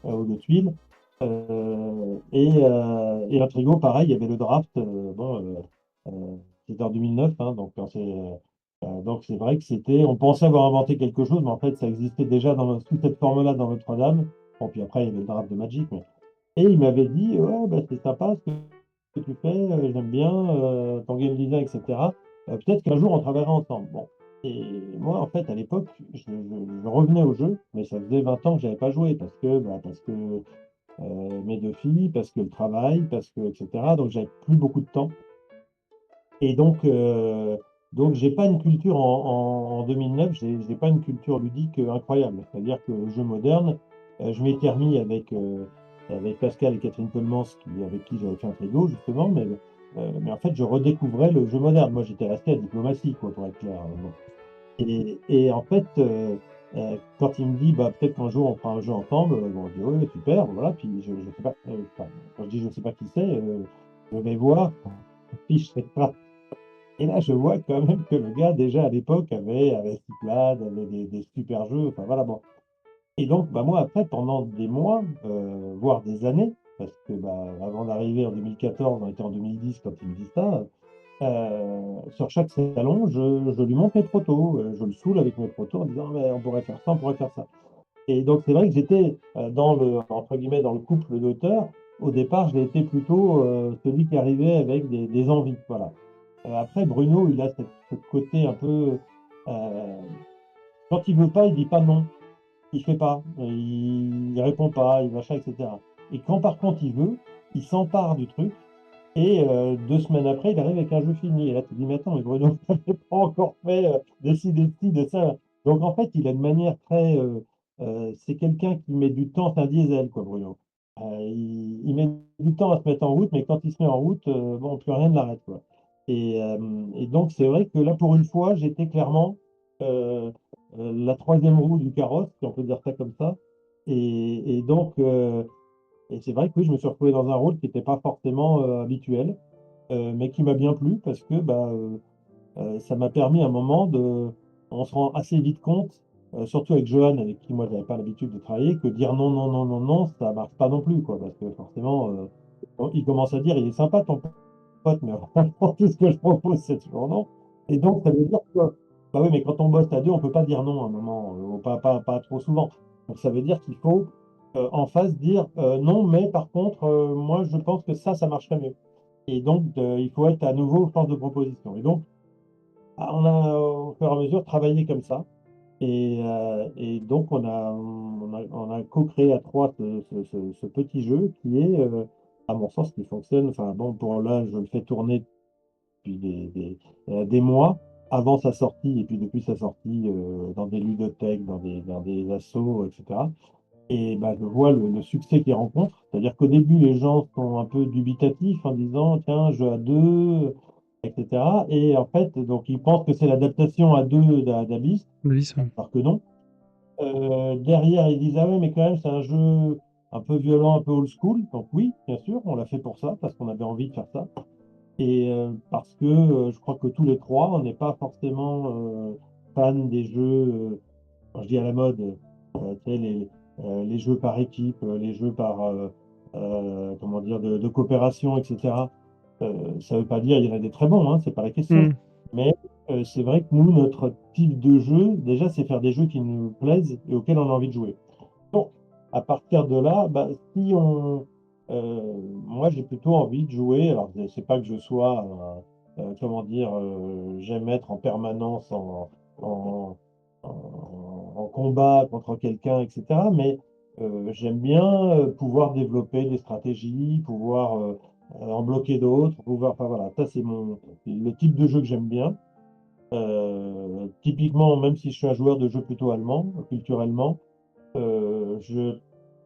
B: ou de tuiles. Et Intrigo, pareil, il y avait le draft. C'était en 2009, hein, donc c'est vrai que on pensait avoir inventé quelque chose, mais en fait, ça existait déjà sous cette forme-là dans Notre-Dame. Bon, puis après, il y avait le draft de Magic. Et il m'avait dit, ouais, bah, c'est sympa. ce que tu fais, j'aime bien ton game design, etc. Peut-être qu'un jour on travaillera ensemble. Bon. Et moi, en fait, à l'époque, je revenais au jeu, mais ça faisait 20 ans que j'avais pas joué parce que mes deux filles, parce que le travail, parce que, etc. Donc, j'avais plus beaucoup de temps. Et donc j'ai pas une culture en 2009, j'ai pas une culture ludique incroyable. C'est-à-dire que le jeu moderne, je m'étais remis avec Pascal et Catherine Colemans, avec qui j'avais fait un frigo, justement, mais en fait, je redécouvrais le jeu moderne. Moi, j'étais resté à diplomatie, quoi, pour être clair. Bon. Et en fait, quand il me dit, bah, peut-être qu'un jour on fera un jeu ensemble, bon, je dis, oui, super, voilà. Puis je sais pas, enfin, quand je dis je sais pas qui c'est, je vais voir, puis je sais pas. Et là, je vois quand même que le gars, déjà à l'époque, avait Cyclades, avait des super jeux, enfin voilà, bon. Et donc, bah, moi, après, pendant des mois, voire des années, parce que bah, avant d'arriver en 2014, on était en 2010 quand il me dit ça, sur chaque salon, je lui montre mes protos, je le saoule avec mes protos en disant, mais on pourrait faire ça, on pourrait faire ça. Et donc, c'est vrai que j'étais entre guillemets, dans le couple d'auteurs. Au départ, j'ai été plutôt celui qui arrivait avec des envies, voilà. Après, Bruno, il a ce côté un peu. euh, Quand il veut pas, il dit pas non. Il fait pas. Il répond pas, il machin, etc. Et quand par contre il veut, il s'empare du truc. Et 2 semaines après, il arrive avec un jeu fini. Et là, tu te dis, mais attends, mais Bruno, tu n'avais pas encore fait décider de ci, de ça. Donc en fait, il a une manière très. C'est quelqu'un qui met du temps, c'est un diesel, quoi, Bruno. Il met du temps à se mettre en route, mais quand il se met en route, bon, plus rien ne l'arrête, quoi. Et donc, c'est vrai que là, pour une fois, j'étais clairement euh, la troisième roue du carrosse, si on peut dire ça comme ça. Et donc, et c'est vrai que oui, je me suis retrouvé dans un rôle qui n'était pas forcément habituel, mais qui m'a bien plu parce que ça m'a permis à un moment de. On se rend assez vite compte, surtout avec Johan, avec qui moi, je n'avais pas l'habitude de travailler, que dire non, non, non, non, non, ça ne marche pas non plus, quoi, parce que forcément, il commence à dire, il est sympa ton pote, mais vraiment, tout ce que je propose, c'est toujours non. Et donc, ça veut dire que, bah oui, mais quand on bosse à deux, on ne peut pas dire non à un moment, pas trop souvent. Donc, ça veut dire qu'il faut en face dire non, mais par contre, moi, je pense que ça marcherait mieux. Et donc, il faut être à nouveau force de proposition. Et donc, on a au fur et à mesure travaillé comme ça. Et donc, on a co-créé à trois ce petit jeu qui est, à mon sens, qui fonctionne. Enfin, bon, pour là, je le fais tourner depuis des mois avant sa sortie et puis depuis sa sortie dans des ludothèques, dans des assos, etc. Et bah, je vois le succès qu'il rencontre. C'est-à-dire qu'au début, les gens sont un peu dubitatifs en disant, tiens, jeu à deux, etc. Et en fait, donc ils pensent que c'est l'adaptation à deux d'Abyss,
A: Oui, ça.
B: alors que non. Derrière, ils disent, ah ouais, mais quand même, c'est un jeu un peu violent, un peu old school. Donc oui, bien sûr, on l'a fait pour ça, parce qu'on avait envie de faire ça. Et parce que je crois que tous les trois, on n'est pas forcément fans des jeux, quand je dis à la mode, tu sais, les jeux par équipe, les jeux par, comment dire, de coopération, etc. Ça ne veut pas dire, il y en a des très bons, hein, c'est pas la question.
A: Hmm.
B: Mais c'est vrai que nous, notre type de jeu, déjà, c'est faire des jeux qui nous plaisent et auxquels on a envie de jouer. Donc, à partir de là, bah, si on, moi, j'ai plutôt envie de jouer. Alors, c'est pas que je sois, comment dire, j'aime être en permanence en, en combat contre quelqu'un, etc. Mais j'aime bien pouvoir développer des stratégies, pouvoir en bloquer d'autres, pouvoir. Enfin voilà, ça c'est le type de jeu que j'aime bien. Typiquement, même si je suis un joueur de jeux plutôt allemand, culturellement.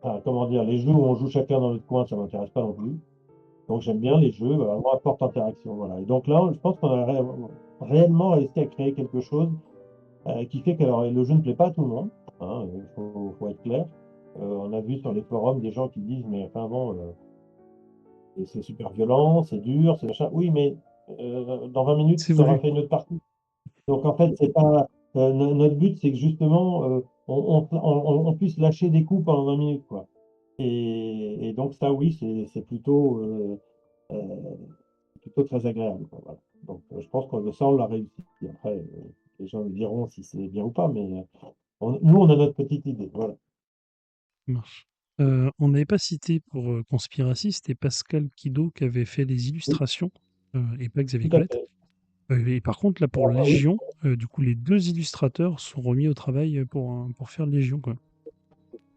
B: Enfin, comment dire, les jeux où on joue chacun dans notre coin, ça m'intéresse pas non plus. Donc j'aime bien les jeux vraiment à forte interaction. Voilà. Et donc là, je pense qu'on a réellement réussi à créer quelque chose qui fait que alors, le jeu ne plaît pas à tout le monde. Hein, il faut être clair. On a vu sur les forums des gens qui disent, mais enfin bon, c'est super violent, c'est dur, c'est machin. Oui, mais dans 20 minutes,
A: C'est
B: tu auras
A: voulu.
B: fait une autre partie. Donc en fait, c'est pas notre but, c'est que justement on puisse lâcher des coups pendant 20 minutes, quoi. Et donc ça, oui, c'est plutôt très agréable, quoi, voilà. Donc je pense que ça, on l'a réussi. Après, les gens me diront si c'est bien ou pas, mais nous, on a notre petite idée. Voilà.
A: Ça marche. On n'avait pas cité pour Conspiracy, c'était Pascal Kido qui avait fait les
B: Oui,
A: illustrations et pas Xavier
B: tout à
A: Colette.
B: fait.
A: Et par contre, là, pour
B: Ah oui.
A: Légion, du coup, les deux illustrateurs sont remis au travail pour faire Légion, quoi.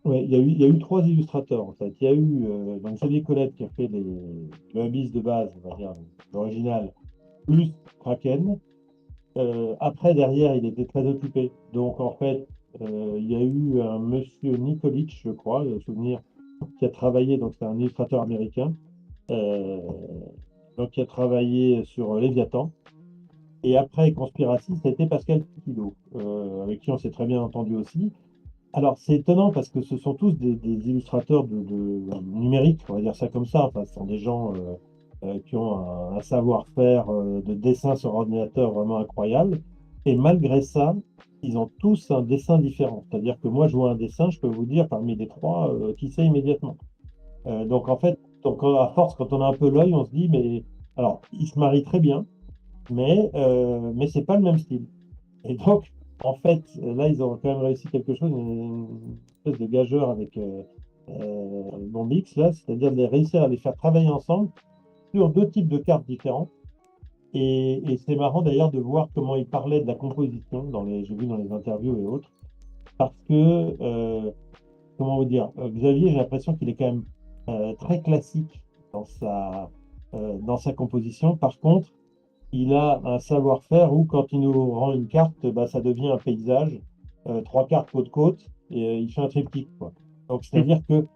B: Ouais, il y a eu trois illustrateurs en fait. Il y a eu donc Xavier Colette qui a fait le Abyss de base, on va dire, l'original, plus Kraken. Après, derrière, il était très occupé. Donc, en fait, il y a eu un monsieur Nikolic, je crois, le souvenir, qui a travaillé, donc c'est un illustrateur américain, euh, donc qui a travaillé sur Léviathan. Et après Conspiracy, ça a été Pascal Pilot, avec qui on s'est très bien entendu aussi. Alors, c'est étonnant parce que ce sont tous des illustrateurs numériques, on va dire ça comme ça. Enfin, ce sont des gens qui ont un savoir-faire de dessin sur ordinateur vraiment incroyable. Et malgré ça, ils ont tous un dessin différent. C'est-à-dire que moi, je vois un dessin, je peux vous dire parmi les trois qui c'est immédiatement. Donc, en fait, donc, à force, quand on a un peu l'œil, on se dit, mais alors, ils se marient très bien, mais c'est pas le même style. Et donc, en fait, là, ils ont quand même réussi quelque chose, une espèce de gageur avec Bombix, là, c'est-à-dire de réussir à les faire travailler ensemble sur deux types de cartes différents. Et c'est marrant d'ailleurs de voir comment ils parlaient de la composition, j'ai vu dans les interviews et autres, parce que, comment vous dire, Xavier, j'ai l'impression qu'il est quand même très classique dans sa composition. Par contre, il a un savoir-faire où, quand il nous rend une carte, bah, ça devient un paysage, trois cartes côte-côte, et il fait un triptyque, quoi. Donc,
A: Mmh.
B: c'est-à-dire que,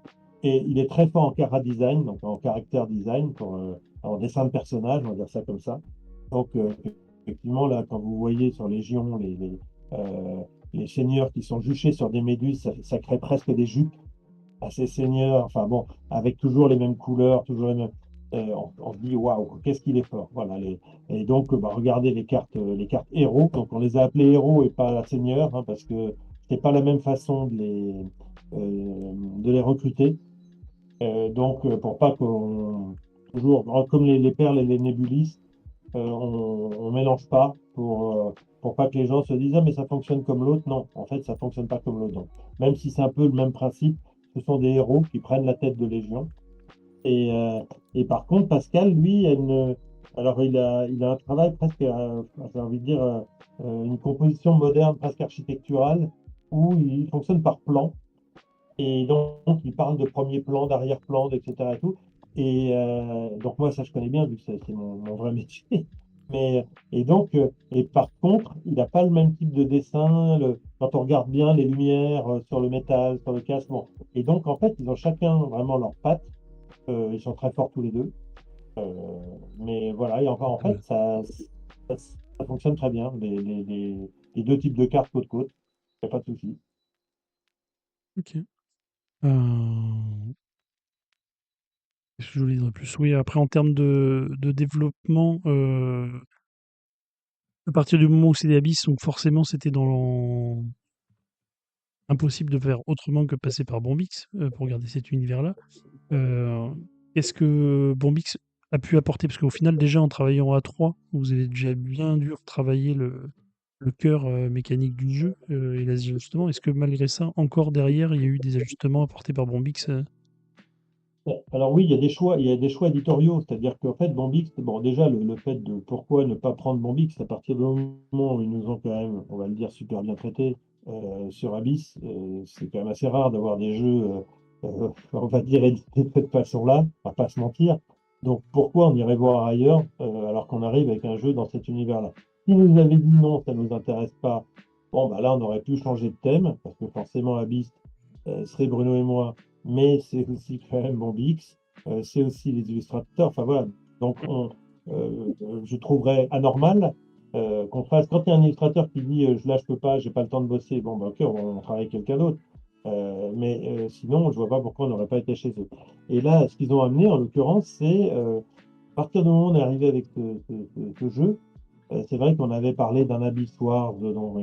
B: et il est très fort en chara design, donc en caractère design, en dessin de personnage, on va dire ça comme ça. Donc, effectivement, là, quand vous voyez sur Légion les seigneurs qui sont juchés sur des méduses, ça crée presque des jupes à ces seigneurs, enfin bon, avec toujours les mêmes couleurs, toujours les mêmes. On se dit, waouh, qu'est-ce qu'il est fort. Voilà, et donc, bah, regardez les cartes héros. Donc, on les a appelés héros et pas seigneurs, hein, parce que c'est pas la même façon de les recruter. Donc, pour pas qu'on. Toujours, comme les perles et les nébulis, on mélange pas pour pas que les gens se disent, ah, mais ça fonctionne comme l'autre. Non, en fait, ça fonctionne pas comme l'autre. Donc, même si c'est un peu le même principe, ce sont des héros qui prennent la tête de Légion. Et par contre, Pascal, lui, alors il a un travail presque, j'ai envie de dire, une composition moderne, presque architecturale, où il fonctionne par plan. Et donc, il parle de premier plan, d'arrière-plan, etc. Et tout. Et donc, moi, ça, je connais bien, vu que c'est mon vrai métier. Et donc, et par contre, il n'a pas le même type de dessin. Quand on regarde bien les lumières sur le métal, sur le casque, bon. Et donc, en fait, ils ont chacun vraiment leur patte. Ils sont très forts tous les deux. Mais voilà, et enfin, en fait, ça fonctionne très bien, les deux types de cartes côte à côte. Il n'y a pas de souci.
A: OK. Qu'est-ce que je voulais dire de plus? Oui, après en termes de développement, à partir du moment où c'est des Abyss, donc forcément c'était impossible de faire autrement que passer par Bombix, pour garder cet univers-là. Heu, Qu'est-ce que Bombix a pu apporter? Parce qu'au final, déjà en travaillant à 3, vous avez déjà bien dû retravailler le cœur, mécanique du jeu, et les ajustements. Est-ce que malgré ça, encore derrière, il y a eu des ajustements apportés par Bombix?
B: Ouais. Alors oui, il y a des choix éditoriaux, c'est-à-dire qu'en fait, Bambix, bon, déjà, le fait de pourquoi ne pas prendre Bambix à partir du moment où ils nous ont quand même, on va le dire, super bien traités sur Abyss, c'est quand même assez rare d'avoir des jeux, on va dire, édités de cette façon-là, on va pas se mentir. Donc pourquoi on irait voir ailleurs alors qu'on arrive avec un jeu dans cet univers-là? S'ils nous avaient dit non, ça ne nous intéresse pas, bon, bah là, on aurait pu changer de thème, parce que forcément, Abyss serait Bruno et moi, mais c'est aussi quand même Bombix, c'est aussi les illustrateurs. Enfin voilà, donc je trouverais anormal qu'on fasse. Quand il y a un illustrateur qui dit là je peux pas, j'ai pas le temps de bosser, bon bah ok, on travaille avec quelqu'un d'autre. Mais sinon, je vois pas pourquoi on n'aurait pas été chez eux. Et là, ce qu'ils ont amené, en l'occurrence, c'est à partir du moment où on est arrivé avec ce jeu, c'est vrai qu'on avait parlé d'un Abyss Wars,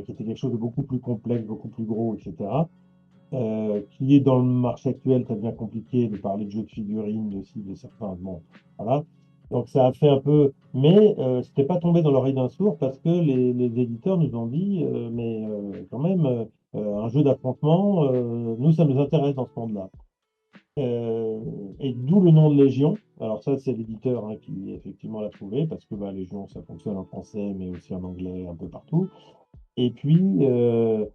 B: qui était quelque chose de beaucoup plus complexe, beaucoup plus gros, etc. Qui est dans le marché actuel, ça devient compliqué de parler de jeux de figurines, aussi, de certains. Bon, voilà. Donc ça a fait un peu. Mais c'était pas tombé dans l'oreille d'un sourd parce que les éditeurs nous ont dit, mais quand même, un jeu d'affrontement, nous, ça nous intéresse dans ce monde-là. Euh, et d'où le nom de Légion. Alors ça, c'est l'éditeur hein, qui effectivement l'a trouvé, parce que bah, Légion, ça fonctionne en français, mais aussi en anglais, un peu partout. Et puis, euh,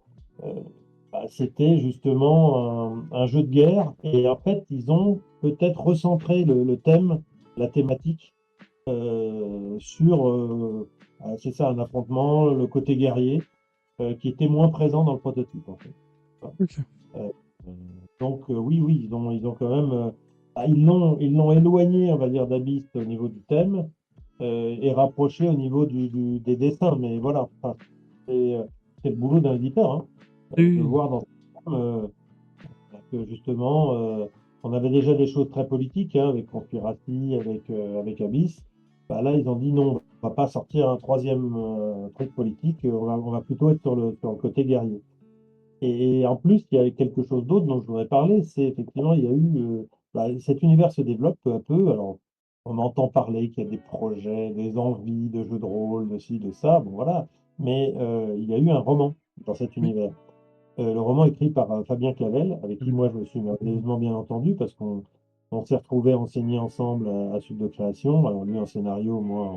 B: c'était justement un jeu de guerre. Et en fait, ils ont peut-être recentré le thème, la thématique, sur, c'est ça, un affrontement, le côté guerrier, qui était moins présent dans le prototype, en fait. Voilà.
A: Ok.
B: Euh, donc, oui, oui, ils ont quand même, ils l'ont éloigné, on va dire, d'Abyss au niveau du thème, et rapproché au niveau des dessins. Mais voilà, enfin, c'est le boulot d'un éditeur, hein, de
A: Oui,
B: voir dans ce film, que justement, on avait déjà des choses très politiques hein, avec Conspiracy, avec Abyss. Bah, là, ils ont dit non, on va pas sortir un troisième truc politique, on va plutôt être sur le côté guerrier. Et en plus, il y a quelque chose d'autre dont je voudrais parler, c'est effectivement, il y a eu, cet univers se développe peu à peu. Alors, on entend parler qu'il y a des projets, des envies de jeux de rôle, de ci, de ça, bon voilà. Mais il y a eu un roman dans cet
A: oui.
B: univers. Le roman écrit par Fabien Clavel, avec qui
A: Oui.
B: moi je me suis merveilleusement bien entendu, parce qu'on s'est retrouvés enseigner ensemble à Sud de Création, alors lui en scénario, moi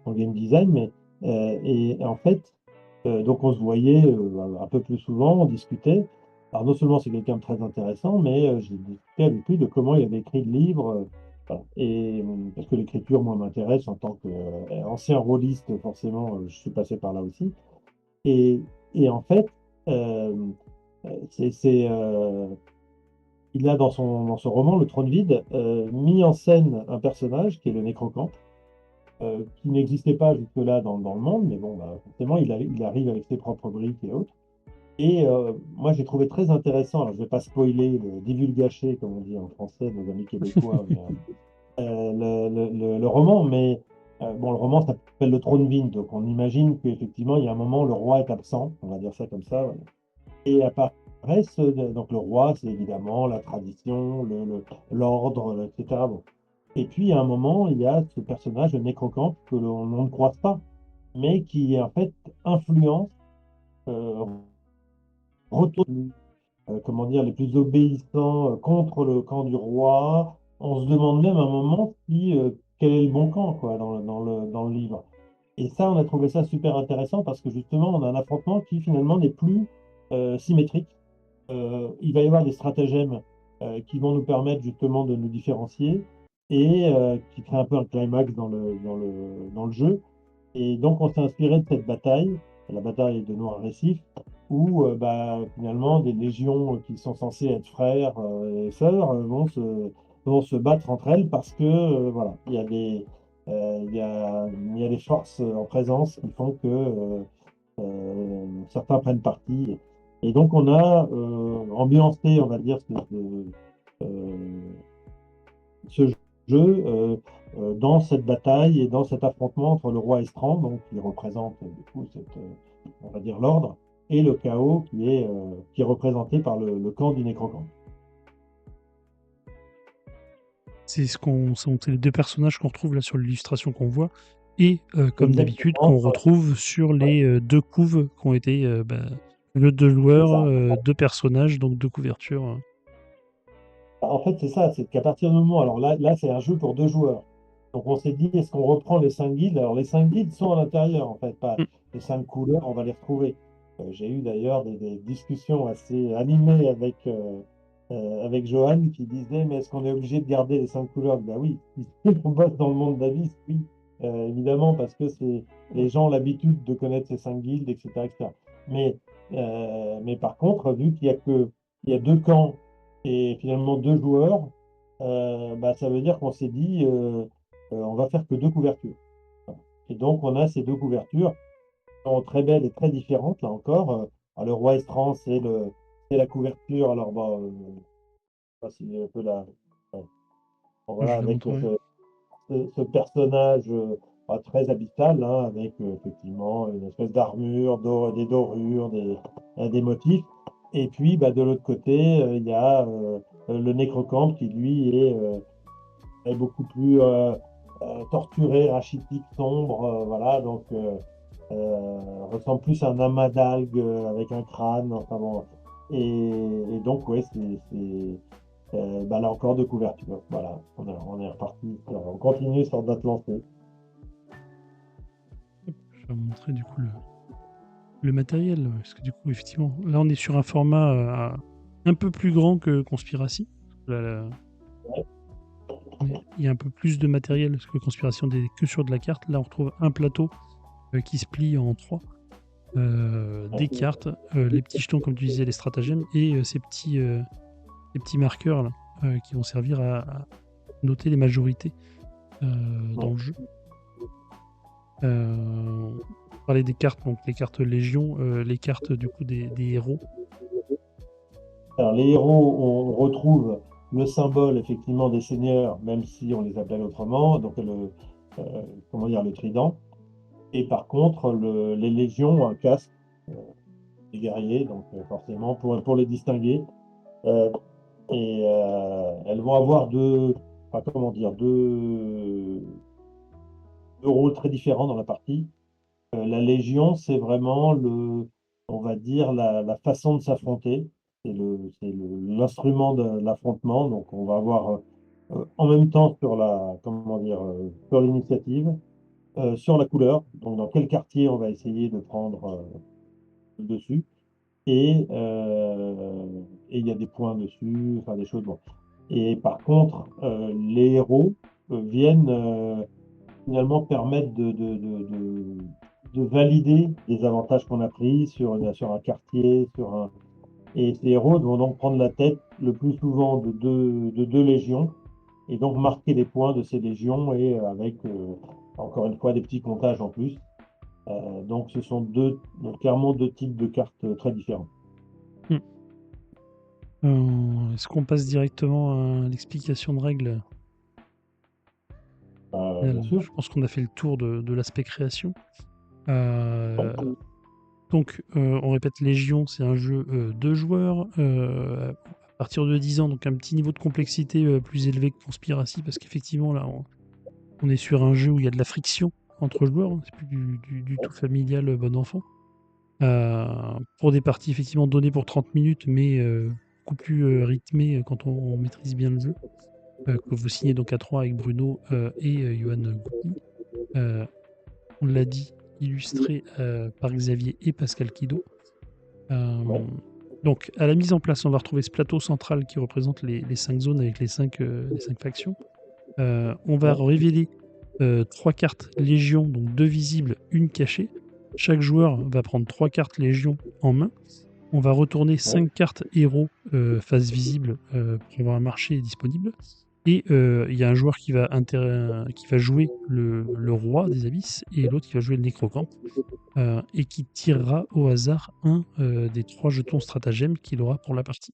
B: en game design, et en fait, donc on se voyait un peu plus souvent, on discutait. Alors non seulement c'est quelqu'un de très intéressant, mais j'ai discuté avec lui de comment il avait écrit le livre, voilà. Et parce que l'écriture, moi, m'intéresse en tant qu'ancien rôliste, forcément, je suis passé par là aussi. Et, et en fait, euh, il a dans son roman, Le Trône vide, mis en scène un personnage qui est le Nécrocampe, qui n'existait pas jusque-là dans le monde, mais bon, bah, forcément, il arrive avec ses propres briques et autres. Et moi, j'ai trouvé très intéressant, alors je ne vais pas spoiler, le divulgacher, comme on dit en français, nos amis québécois, mais, le roman, mais bon, le roman s'appelle Le Trône vide, donc on imagine qu'effectivement, il y a un moment, le roi est absent, on va dire ça comme ça, ouais. Et apparaissent, donc le roi, c'est évidemment la tradition, l'ordre, etc. Bon. Et puis, à un moment, il y a ce personnage, le Nécrocampe, que l'on ne croise pas, mais qui, en fait, influence, euh, retourne, comment dire, les plus obéissants contre le camp du roi. On se demande même à un moment quel est le bon camp, quoi, dans le livre. Et ça, on a trouvé ça super intéressant parce que justement, on a un affrontement qui finalement n'est plus symétrique. Il va y avoir des stratagèmes qui vont nous permettre justement de nous différencier et qui créent un peu un climax dans le jeu. Et donc, on s'est inspiré de cette bataille, la bataille de Noir Récif, où bah, finalement des légions qui sont censées être frères et sœurs vont se battre entre elles parce que voilà, il y a des forces en présence qui font que certains prennent parti. Et donc, on a ambiancé, on va dire, euh, ce jeu dans cette bataille et dans cet affrontement entre le roi Estran, donc, qui représente du coup on va dire l'ordre, et le chaos qui est représenté par le camp du Nécrocamp.
A: C'est les deux personnages qu'on retrouve là sur l'illustration qu'on voit, et comme d'habitude,
B: Exactement,
A: qu'on retrouve sur
B: ouais,
A: les deux couves qui ont été le deux
B: c'est
A: joueurs,
B: ça.
A: deux personnages, donc deux couvertures.
B: En fait, c'est ça, c'est qu'à partir du moment, alors là c'est un jeu pour deux joueurs. Donc on s'est dit, est-ce qu'on reprend les cinq guildes? Alors les cinq guildes sont à l'intérieur, en fait, pas
A: Mm.
B: les cinq couleurs, on va les retrouver. J'ai eu d'ailleurs des discussions assez animées avec Johan qui disait, mais est-ce qu'on est obligé de garder les cinq couleurs? Ben oui, si on bosse dans le monde d'Abyss, oui, évidemment, parce que les gens ont l'habitude de connaître ces cinq guildes, etc., etc. Mais par contre, vu il y a deux camps et finalement deux joueurs, bah, ça veut dire qu'on s'est dit, on va faire que deux couvertures. Et donc, on a ces deux couvertures qui sont très belles et très différentes, là encore. Alors, le roi Estran, c'est la couverture. Alors, bon, c'est un peu la. Ouais. Bon,
A: Je
B: voilà,
A: vais
B: avec
A: montrer.
B: ce personnage très abyssal, hein, avec effectivement une espèce d'armure, des dorures, des motifs. Et puis, bah, de l'autre côté, il y a le Nécrocampe qui, lui, est beaucoup plus torturé, rachitique, sombre, voilà, donc ressemble plus à un amas d'algues avec un crâne, enfin bon. Et donc, ouais, bah, là encore de couverture. Voilà, on est reparti, on continue sur notre lancée.
A: Je vais vous montrer du coup le matériel. Parce que du coup, effectivement, là on est sur un format un peu plus grand que Conspiracy. Là, il y a un peu plus de matériel parce que Conspiration n'est que sur de la carte. Là on retrouve un plateau qui se plie en trois. Des cartes, les petits jetons comme tu disais, les stratagèmes et ces petits marqueurs là, qui vont servir à noter les majorités dans le jeu. On parlait des cartes, donc les cartes Légion, les cartes du coup des héros.
B: Alors, les héros, on retrouve le symbole effectivement des seigneurs, même si on les appelle autrement, donc comment dire, le trident. Et par contre, les légions ont un casque euh, des guerriers, donc forcément pour les distinguer. Euh, elles vont avoir enfin, comment dire, deux rôles très différents dans la partie. La Légion, c'est vraiment on va dire, la façon de s'affronter. L'instrument de l'affrontement. Donc, on va avoir en même temps sur comment dire, sur l'initiative, sur la couleur. Donc, dans quel quartier on va essayer de prendre le dessus. Et il y a des points dessus, enfin des choses. Bon. Et par contre, les héros viennent finalement permettre de valider les avantages qu'on a pris sur un quartier, et ces héros vont donc prendre la tête le plus souvent de deux légions et donc marquer les points de ces légions et avec encore une fois des petits comptages en plus. Donc ce sont clairement deux types de cartes très différents.
A: Hmm. Est-ce qu'on passe directement à l'explication de règles?
B: Bien sûr.
A: Je pense qu'on a fait le tour de l'aspect création. Euh, donc, on répète, Légion, c'est un jeu 2 joueurs, à partir de 10 ans, donc un petit niveau de complexité plus élevé que Conspiracy, parce qu'effectivement, là, on est sur un jeu où il y a de la friction entre joueurs, hein, c'est plus du tout familial bon enfant. Pour des parties effectivement données pour 30 minutes, mais beaucoup plus rythmées quand on maîtrise bien le jeu, que vous signez donc à 3 avec Bruno et Johan Goupy. On l'a dit, illustré par Xavier et Pascal Quido.
B: Ouais.
A: Donc, à la mise en place, on va retrouver ce plateau central qui représente les 5 zones avec les 5 factions. On va
B: Ouais.
A: révéler 3 cartes Légion, donc 2 visibles, une cachée. Chaque joueur va prendre 3 cartes Légion en main. On va retourner
B: Ouais.
A: 5 cartes héros face visible pour avoir un marché disponible. Et il y a un joueur qui va jouer le roi des abysses et l'autre qui va jouer le nécrocampe et qui tirera au hasard un des 3 jetons stratagèmes qu'il aura pour la partie.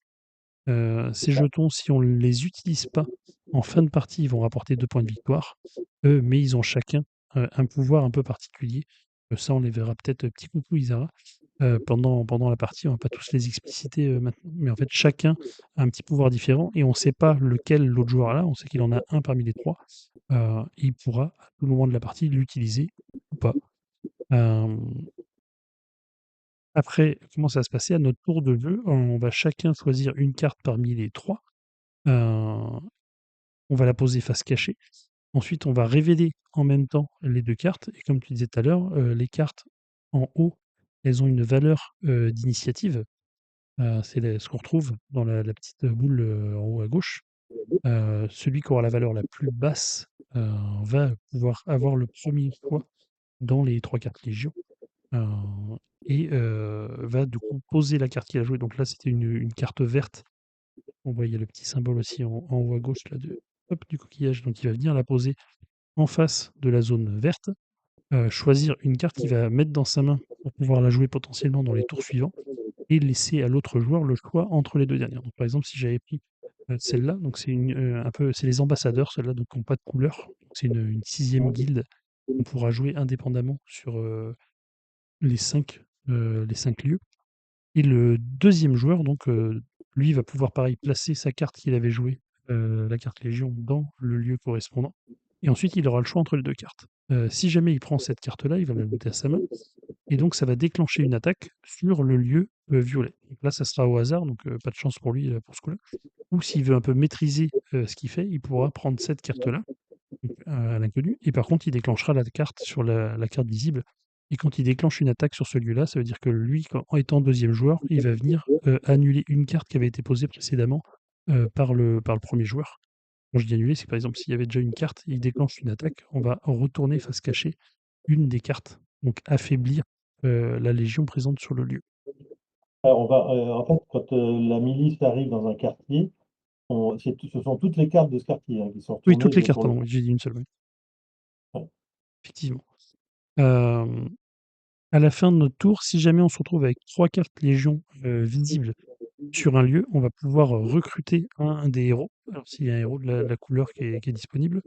B: C'est
A: Ces
B: ça.
A: jetons, si on ne les utilise pas en fin de partie, ils vont rapporter 2 points de victoire, mais ils ont chacun un pouvoir un peu particulier. Ça, on les verra peut-être, petit coucou Isara, pendant la partie. On va pas tous les expliciter maintenant, mais en fait, chacun a un petit pouvoir différent et on ne sait pas lequel l'autre joueur a là. On sait qu'il en a un parmi les trois. Et il pourra, à tout moment de la partie, l'utiliser ou pas. Euh, Après, comment ça va se passer? À notre tour de jeu, on va chacun choisir une carte parmi les trois. Euh, on va la poser face cachée. Ensuite, on va révéler en même temps les deux cartes. Et comme tu disais tout à l'heure, les cartes en haut, elles ont une valeur d'initiative. C'est ce qu'on retrouve dans la petite boule en haut à gauche. Celui qui aura la valeur la plus basse va pouvoir avoir le premier choix dans les trois cartes Légion. euh, et va du coup poser la carte qu'il a jouée. Donc là, c'était une carte verte. On voit, il y a le petit symbole aussi en haut à gauche là, du coquillage. Donc il va venir la poser en face de la zone verte, choisir une carte qu'il va mettre dans sa main pour pouvoir la jouer potentiellement dans les tours suivants et laisser à l'autre joueur le choix entre les deux dernières. Donc, par exemple, si j'avais pris celle-là, donc un peu, c'est les ambassadeurs, celle-là, donc qui n'ont pas de couleur. C'est une sixième guilde qu'on pourra jouer indépendamment sur les cinq lieux. Et le deuxième joueur, donc, lui, va pouvoir, pareil, placer sa carte qu'il avait jouée, la carte Légion, dans le lieu correspondant. Et ensuite, il aura le choix entre les deux cartes. Si jamais il prend cette carte-là, il va l'ajouter à sa main. et donc ça va déclencher une attaque sur le lieu violet. Donc là, ça sera au hasard, donc pas de chance pour lui pour ce coup-là. Ou s'il veut un peu maîtriser ce qu'il fait, il pourra prendre cette carte-là, donc, à l'inconnu, et par contre, il déclenchera la carte sur la carte visible. Et quand il déclenche une attaque sur ce lieu-là, ça veut dire que lui, en étant deuxième joueur, il va venir annuler une carte qui avait été posée précédemment par le premier joueur. Quand je dis annuler, c'est que par exemple, s'il y avait déjà une carte, il déclenche une attaque, on va retourner face cachée une des cartes, donc affaiblir la légion présente sur le lieu.
B: Alors, en fait, quand la milice arrive dans un quartier, ce sont toutes les cartes de ce quartier qui sont
A: Oui,
B: retournées
A: toutes les cartes,
B: pour le
A: pardon,
B: coup.
A: oui, j'ai dit une seule, oui,
B: Ouais.
A: effectivement. Euh, à la fin de notre tour, si jamais on se retrouve avec 3 cartes légion visibles sur un lieu, on va pouvoir recruter un des héros, alors s'il y a un héros de la couleur qui est disponible,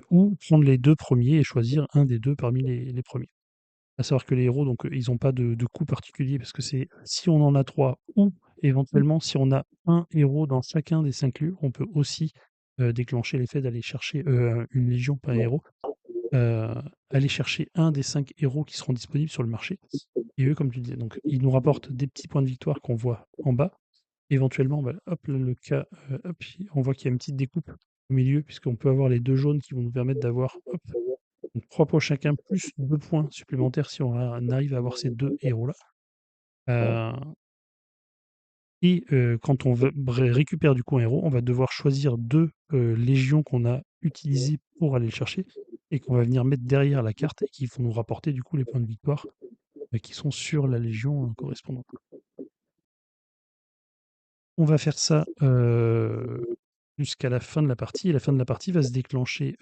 A: ou prendre les 2 premiers et choisir un des 2 parmi les premiers. À savoir que les héros, donc, ils n'ont pas de coût particulier parce que c'est si on en a 3 ou éventuellement si on a un héros dans chacun des 5 lieux, on peut aussi, déclencher l'effet d'aller chercher, une légion, pas un héros, heu, aller chercher un des 5 héros qui seront disponibles sur le marché et eux, comme tu disais, donc ils nous rapportent des petits points de victoire qu'on voit en bas. Éventuellement, bah, hop, là, le cas, hop, on voit qu'il y a une petite découpe au milieu puisqu'on peut avoir les 2 jaunes qui vont nous permettre d'avoir, hop, donc 3 points chacun, plus 2 points supplémentaires si on arrive à avoir ces 2 héros-là.
B: Ouais.
A: Heu et quand on veut récupère du coup un héros, on va devoir choisir 2 légions qu'on a utilisées pour aller le chercher et qu'on va venir mettre derrière la carte et qui vont nous rapporter du coup les points de victoire, qui sont sur la légion, correspondante. On va faire ça, jusqu'à la fin de la partie et la fin de la partie va se déclencher,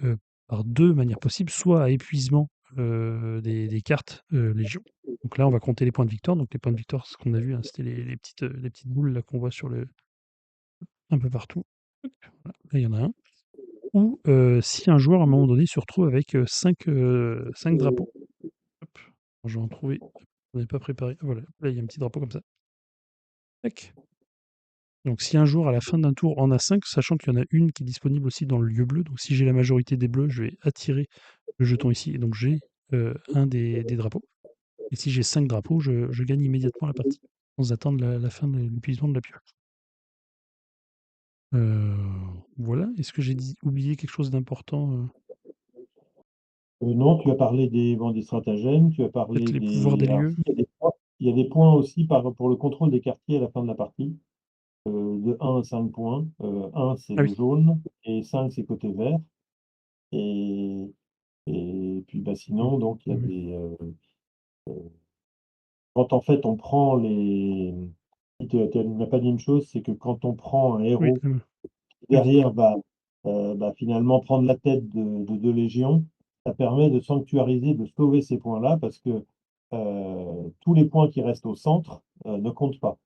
A: par 2 manières possibles, soit à épuisement, des cartes, légion. Donc là, on va compter les points de victoire. Donc les points de victoire, ce qu'on a vu, hein, c'était les petites boules là qu'on voit un peu partout. Hop, voilà, là il y en a un. Ou, si un joueur à un moment donné se retrouve avec, 5 drapeaux. Hop, je vais en trouver, j'en ai pas préparé. Voilà, là il y a un petit drapeau comme ça. Tac. Donc si un jour, à la fin d'un tour, on a 5, sachant qu'il y en a une qui est disponible aussi dans le lieu bleu, donc si j'ai la majorité des bleus, je vais attirer le jeton ici, et donc j'ai un des drapeaux. Et si j'ai 5 drapeaux, je gagne immédiatement la partie, sans attendre la fin de l'épuisement de la pioche. Euh, voilà, est-ce que j'ai oublié quelque chose d'important?
B: Non, tu as parlé des stratagèmes, tu as
A: Peut-être
B: parlé
A: les pouvoirs des
B: des. Alors,
A: lieux?
B: si, il y a des points aussi pour le contrôle des quartiers à la fin de la partie, de 1 à 5 points. 1, c'est
A: Ah oui.
B: le jaune, et 5, c'est côté vert. Et, et puis, bah, sinon, donc, il y a
A: Oui,
B: des. Quand en fait on prend les. Tu n'as pas dit une chose, c'est que quand on prend un
A: oui,
B: héros
A: oui.
B: derrière va finalement prendre la tête de 2 légions, ça permet de sanctuariser, de sauver ces points-là parce que tous les points qui restent au centre ne comptent pas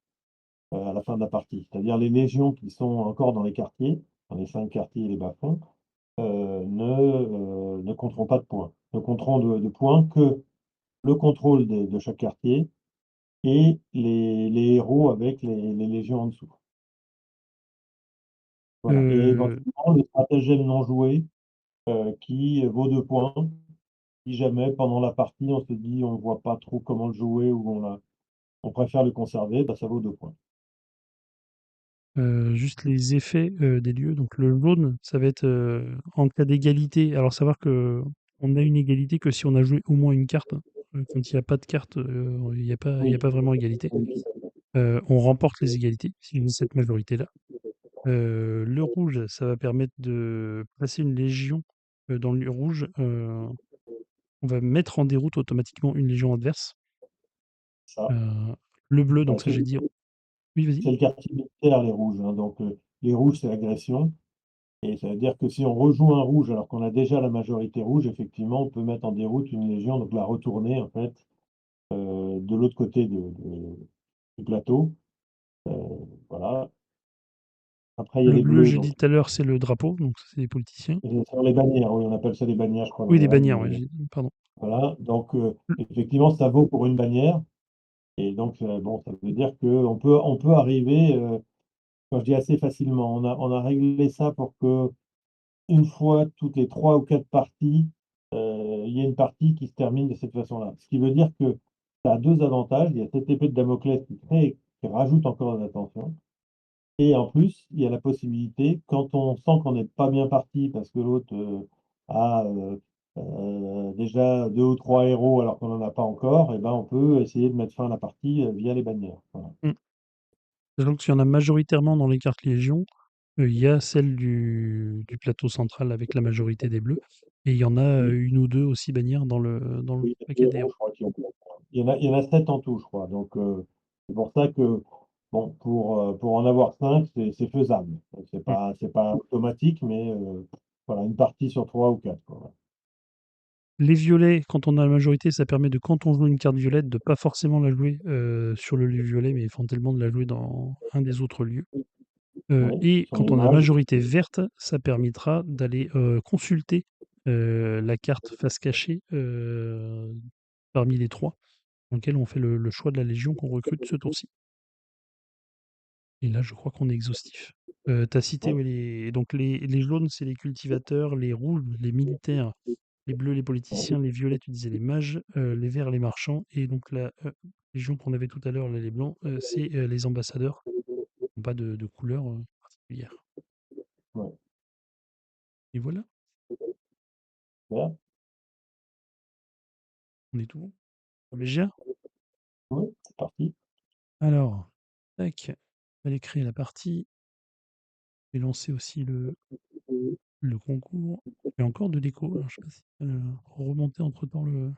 B: à la fin de la partie. C'est-à-dire les légions qui sont encore dans les quartiers, dans les 5 quartiers et les bas-fonds, ne compteront pas de points. Ne compteront de points que le contrôle de chaque quartier et les héros avec les légions en dessous. Voilà. Et
A: Euh,
B: éventuellement, le stratagème non joué qui vaut 2 points. Si jamais pendant la partie, on se dit on ne voit pas trop comment le jouer ou on préfère le conserver, bah, ça vaut 2 points.
A: juste les effets des lieux. Donc le jaune, ça va être en cas d'égalité. Alors savoir que on a une égalité que si on a joué au moins une carte, hein. Quand il n'y a pas de carte, il y a pas
B: Oui.
A: vraiment égalité. On remporte les égalités si on a cette majorité-là. Le rouge, ça va permettre de placer une légion dans le lieu rouge. On va mettre en déroute automatiquement une légion adverse.
B: Ça.
A: Euh, le bleu, donc
B: Parce
A: ça
B: que
A: j'ai dit. Oui, vas-y.
B: c'est le quartier militaire, les rouges, hein. Donc les rouges, c'est l'agression. Et ça veut dire que si on rejoue un rouge alors qu'on a déjà la majorité rouge, effectivement, on peut mettre en déroute une légion, donc la retourner en fait de l'autre côté du plateau. Euh, voilà. Après, il y a
A: Le
B: les
A: bleu,
B: bleus,
A: j'ai
B: donc
A: dit tout à l'heure, c'est le drapeau, donc ça, c'est les politiciens.
B: sur les bannières, oui, on appelle ça les bannières, je crois, dans
A: Oui,
B: les
A: des
B: règles,
A: bannières,
B: mais
A: ouais, pardon.
B: voilà. Donc, effectivement, ça vaut pour une bannière. Et donc, bon, ça veut dire qu'on peut arriver, quand je dis assez facilement, on a réglé ça pour que une fois toutes les 3 ou 4 parties, il y ait une partie qui se termine de cette façon-là. Ce qui veut dire que ça a deux avantages. Il y a cette épée de Damoclès qui rajoute encore de la tension. Et en plus, il y a la possibilité, quand on sent qu'on n'est pas bien parti parce que l'autre a déjà deux ou trois héros alors qu'on n'en a pas encore, et ben on peut essayer de mettre fin à la partie via les bannières. Voilà.
A: Sachant qu'il y en a majoritairement dans les cartes Légion, il y a celle du plateau central avec la majorité des bleus, et il y en a
B: Oui,
A: une ou deux aussi bannières dans le
B: oui,
A: paquet
B: deux
A: des
B: héros,
A: héros.
B: je crois il y en a sept en tout, je crois. Donc c'est pour ça que bon, pour en avoir cinq, c'est faisable.
A: Mm.
B: C'est pas automatique, mais voilà, une partie sur trois ou quatre, quoi.
A: Les violets, quand on a la majorité, ça permet de, quand on joue une carte violette, de pas forcément la jouer sur le lieu violet, mais éventuellement de la jouer dans un des autres lieux.
B: Oui,
A: Et
B: sur
A: quand on a
B: l'image.
A: majorité verte, ça permettra d'aller consulter la carte face cachée parmi les trois, dans lequel on fait le choix de la légion qu'on recrute ce tour-ci. Et là, je crois qu'on est exhaustif. Tu as cité,
B: Oui,
A: ouais, donc les jaunes, c'est les cultivateurs, les rouges, les militaires, les bleus, les politiciens, les violets, tu disais les mages, les verts, les marchands, et donc la légion qu'on avait tout à l'heure, là, les blancs, c'est les ambassadeurs, qui n'ont pas de couleur particulière.
B: oui.
A: Et voilà,
B: Bien.
A: on est tout bon. BGA.
B: Oui, c'est parti.
A: Alors, tac, fallait créer la partie, et lancer aussi le concours. Il y a encore de l'écho, alors je sais pas si remonter entre temps
B: Non,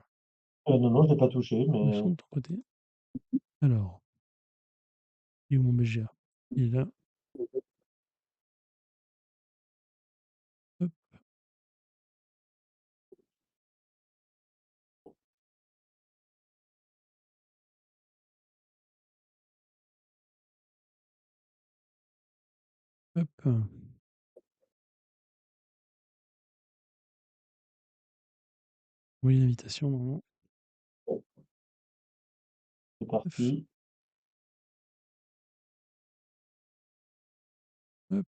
B: non, je l'ai pas touché,
A: le
B: mais
A: son de ton côté. Alors, il est où mon BGA? Il est là. Hop, hop. Oui, l'invitation, normalement.
B: c'est
A: Hop,
B: parti.
A: hop.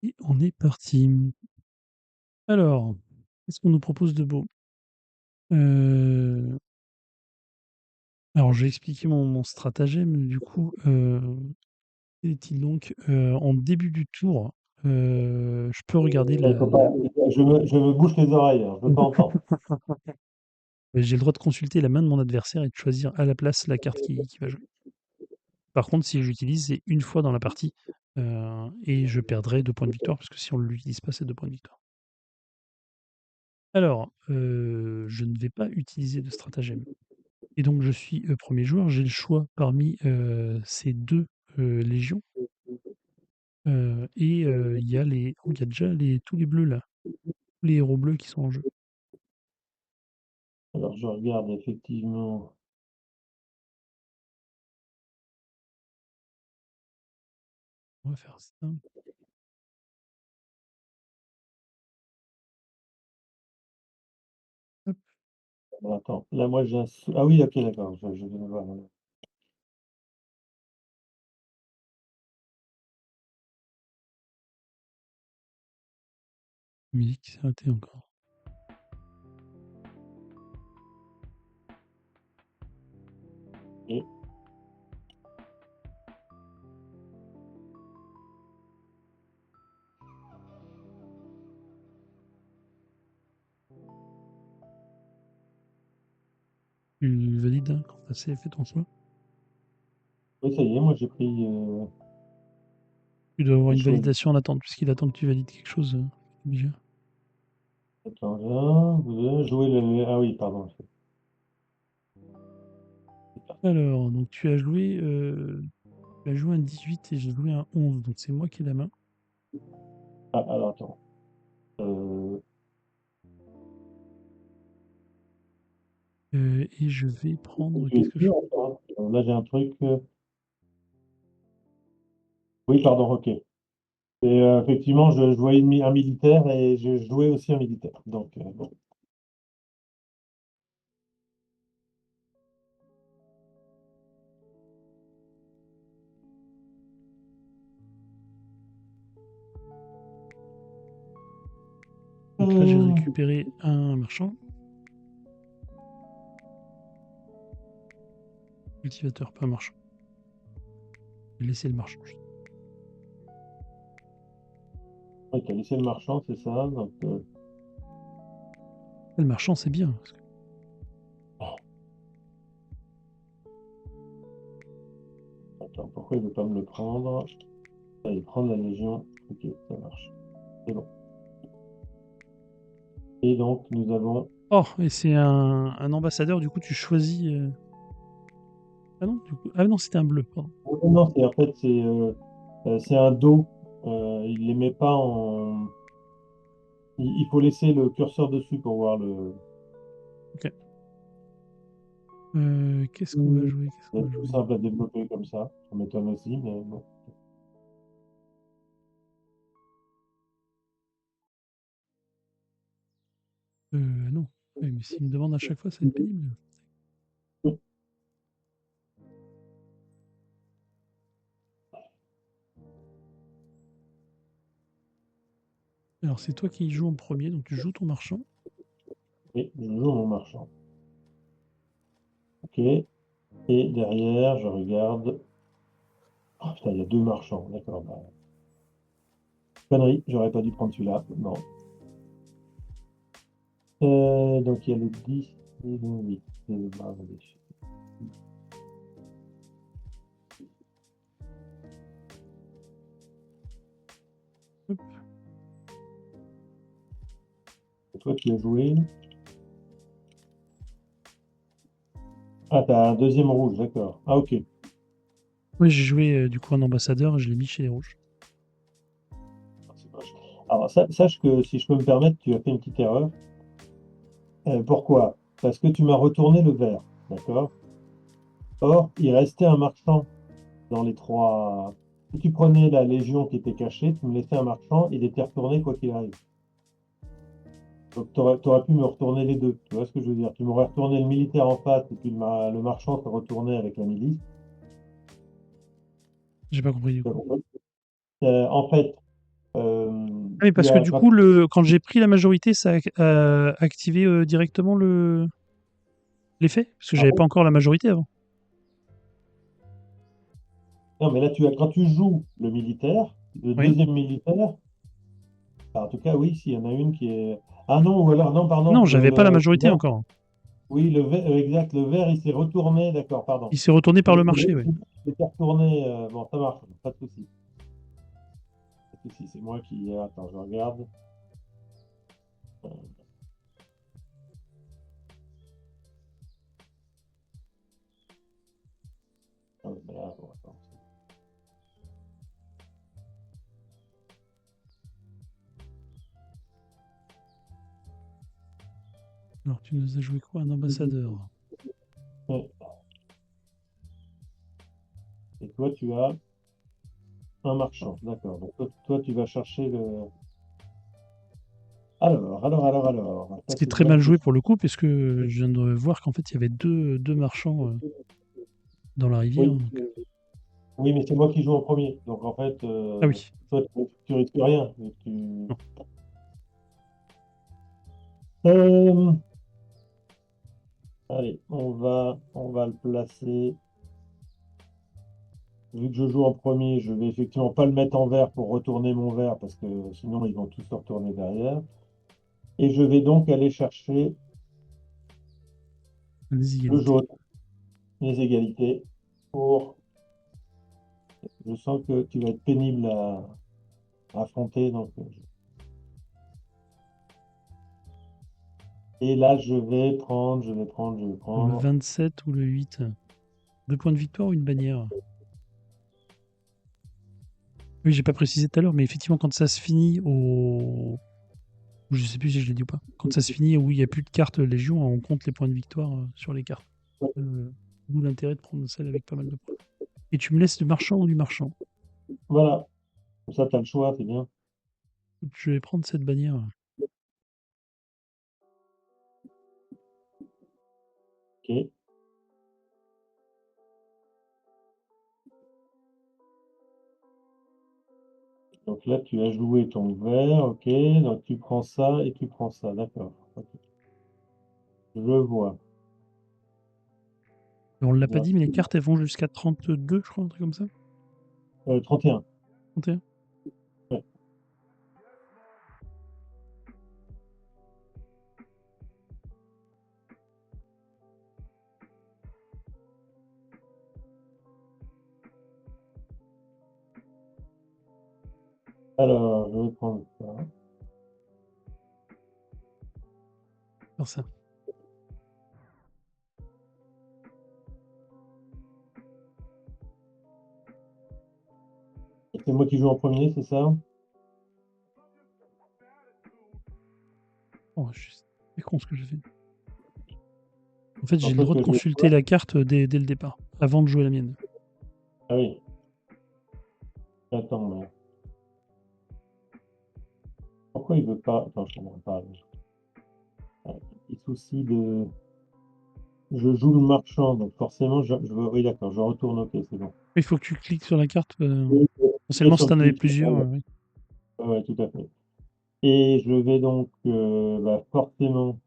A: Et on est parti. Alors, qu'est-ce qu'on nous propose de beau? Euh, alors, j'ai expliqué mon stratagème. Du coup, quel est-il donc? En début du tour, je peux regarder
B: Il faut pas, je me bouche les oreilles, hein, je veux pas entendre.
A: J'ai le droit de consulter la main de mon adversaire et de choisir à la place la carte qui va jouer. Par contre, si j'utilise, c'est une fois dans la partie, et je perdrai 2 points de victoire, parce que si on ne l'utilise pas, c'est 2 points de victoire. Alors, je ne vais pas utiliser de stratagème. Et donc je suis, 1er joueur, j'ai le choix parmi, ces 2 légions, et il y a déjà tous les bleus là, tous les héros bleus qui sont en jeu.
B: Alors, je regarde effectivement.
A: On va faire ça. Hop,
B: Alors, attends, là, moi, j'ai un. Ah oui, ok, d'accord, je viens de voir. Voilà.
A: musique qui s'est arrêtée encore.
B: Et
A: Tu valides, hein, quand tu as fait ton choix?
B: oui, ça y est, moi, j'ai pris.
A: Tu dois avoir
B: J'ai
A: une
B: choisi.
A: validation en attente, puisqu'il attend que tu valides quelque chose, obligé.
B: Attends, là, vous avez joué le. Ah oui, pardon.
A: Alors, donc tu as joué un 18 et j'ai joué un 11, donc c'est moi qui ai la main.
B: Ah, alors, attends. Euh,
A: Et je vais prendre,
B: tu es
A: qu'est-ce que je
B: sûr, hein. Là, j'ai un truc. Oui, pardon, ok. Et effectivement, je jouais un militaire et je jouais aussi un militaire. Donc, bon.
A: Donc là, j'ai récupéré un marchand. Cultivateur, pas marchand. J'ai laissé le marchand.
B: Ouais, t'as laissé le marchand, c'est ça. Donc,
A: Le marchand, c'est bien.
B: attends, pourquoi il ne veut pas me le prendre? Allez, prendre la Légion. Ok, ça marche. C'est bon. Et donc, nous avons.
A: Oh, et c'est un ambassadeur, du coup, tu choisis. Ah non, du coup... ah non, c'était un bleu, pardon.
B: Oh, non, en fait, c'est un dos. Il ne les met pas en. Il faut laisser le curseur dessus pour voir le.
A: Ok. Qu'est-ce qu'on va jouer? Qu'est-ce qu'on
B: C'est
A: va
B: tout
A: jouer?
B: simple à développer comme ça. Ça m'étonne aussi, mais bon.
A: Non. Oui, mais s'il me demande à chaque fois, ça va être pénible. Alors, c'est toi qui joues en premier, donc tu joues ton marchand.
B: Et je joue mon marchand. Ok. Et derrière, je regarde. Oh putain, il y a deux marchands. D'accord. Bah, connerie, j'aurais pas dû prendre celui-là. Non. Donc il y a le 10 et le 8.
A: Hop.
B: C'est toi qui as joué. Ah, t'as un deuxième rouge, d'accord. Ah, ok.
A: Oui, j'ai joué du coup un ambassadeur et je l'ai mis chez les rouges.
B: C'est moche. Alors, sache que si je peux me permettre, tu as fait une petite erreur. Pourquoi? Parce que tu m'as retourné le vert, d'accord? Or, il restait un marchand dans les trois. Si tu prenais la légion qui était cachée, tu me laissais un marchand, il était retourné quoi qu'il arrive. Donc, tu aurais pu me retourner les deux. Tu vois ce que je veux dire? Tu m'aurais retourné le militaire en face et puis le marchand se retournait avec la milice.
A: J'ai pas compris du
B: Tu as
A: coup.
B: compris. En fait, euh,
A: Ah, mais
B: tu
A: parce que
B: as.
A: du coup, quand j'ai pris la majorité, ça a activé directement l'effet? Parce que
B: Ah
A: j'avais pas
B: bon.
A: encore la majorité avant.
B: Non, mais là, quand tu joues le militaire, le
A: Oui.
B: deuxième militaire, enfin, en tout cas, oui, s'il y en a une qui est. Ah non, ou alors, non, pardon,
A: Non, j'avais pas la majorité encore.
B: oui, le vert, exact, le vert, il s'est retourné, d'accord, pardon.
A: Il s'est retourné par le marché, oui.
B: Il s'est retourné, bon, ça marche, pas de souci. Pas de souci, c'est moi qui. Attends, je regarde. Euh, ah, ouais, mais là, bon, attends.
A: Alors, tu nous as joué quoi? Un ambassadeur.
B: Ouais. Et toi, tu as un marchand, d'accord. Donc, toi, tu vas chercher le. Alors.
A: Ce
B: Ça,
A: qui est
B: c'est
A: très
B: bien
A: mal
B: que
A: joué pour le coup, puisque je viens de voir qu'en fait, il y avait deux marchands dans la rivière.
B: oui, oui, mais c'est moi qui joue en premier. Donc, en fait,
A: Ah oui.
B: toi, tu risques rien.
A: Non.
B: Euh, allez, on va le placer. Vu que je joue en premier, je vais effectivement pas le mettre en vert pour retourner mon vert parce que sinon ils vont tous se retourner derrière. Et je vais donc aller chercher
A: Les
B: le
A: égalités.
B: jaune, les égalités, pour. Je sens que tu vas être pénible à affronter. Donc, et là, je vais
A: Le
B: prendre.
A: 27 ou le 8. 2 points de victoire ou une bannière? Oui, j'ai pas précisé tout à l'heure, mais effectivement, quand ça se finit au. Je sais plus si je l'ai dit ou pas. Quand ça se finit où il n'y a plus de cartes Légion, on compte les points de victoire sur les cartes. D'où l'intérêt de prendre celle avec pas mal de points. Et tu me laisses du marchand ou du marchand?
B: Voilà, comme ça, tu as le choix, c'est bien.
A: Je vais prendre cette bannière.
B: Ok. Donc là, tu as joué ton vert, ok. Donc tu prends ça et tu prends ça, d'accord. Ok. Je vois.
A: On l'a pas
B: Bien.
A: dit, mais les cartes, elles vont jusqu'à 32, je crois, un truc comme ça.
B: 31.
A: 31.
B: Ouais. Alors, je vais prendre ça.
A: Faire ça.
B: C'est moi qui joue en premier, c'est ça?
A: Oh, c'est con ce que j'ai fait. En fait, j'ai
B: Donc
A: le
B: toi,
A: droit
B: tu
A: de
B: as joué
A: consulter
B: quoi?
A: la carte dès le départ, avant de jouer la mienne.
B: Ah oui. Attends, mais pourquoi il veut pas? Attends, je comprends pas. Il souci de. Je joue le marchand, donc forcément, je veux. Oui, d'accord, je retourne, ok, c'est bon.
A: Il faut que tu cliques sur la carte.
B: Oui,
A: Potentiellement, si
B: sur le
A: t'en avais
B: clic.
A: plusieurs,
B: Ouais,
A: oui.
B: ouais, tout à fait. Et je vais donc forcément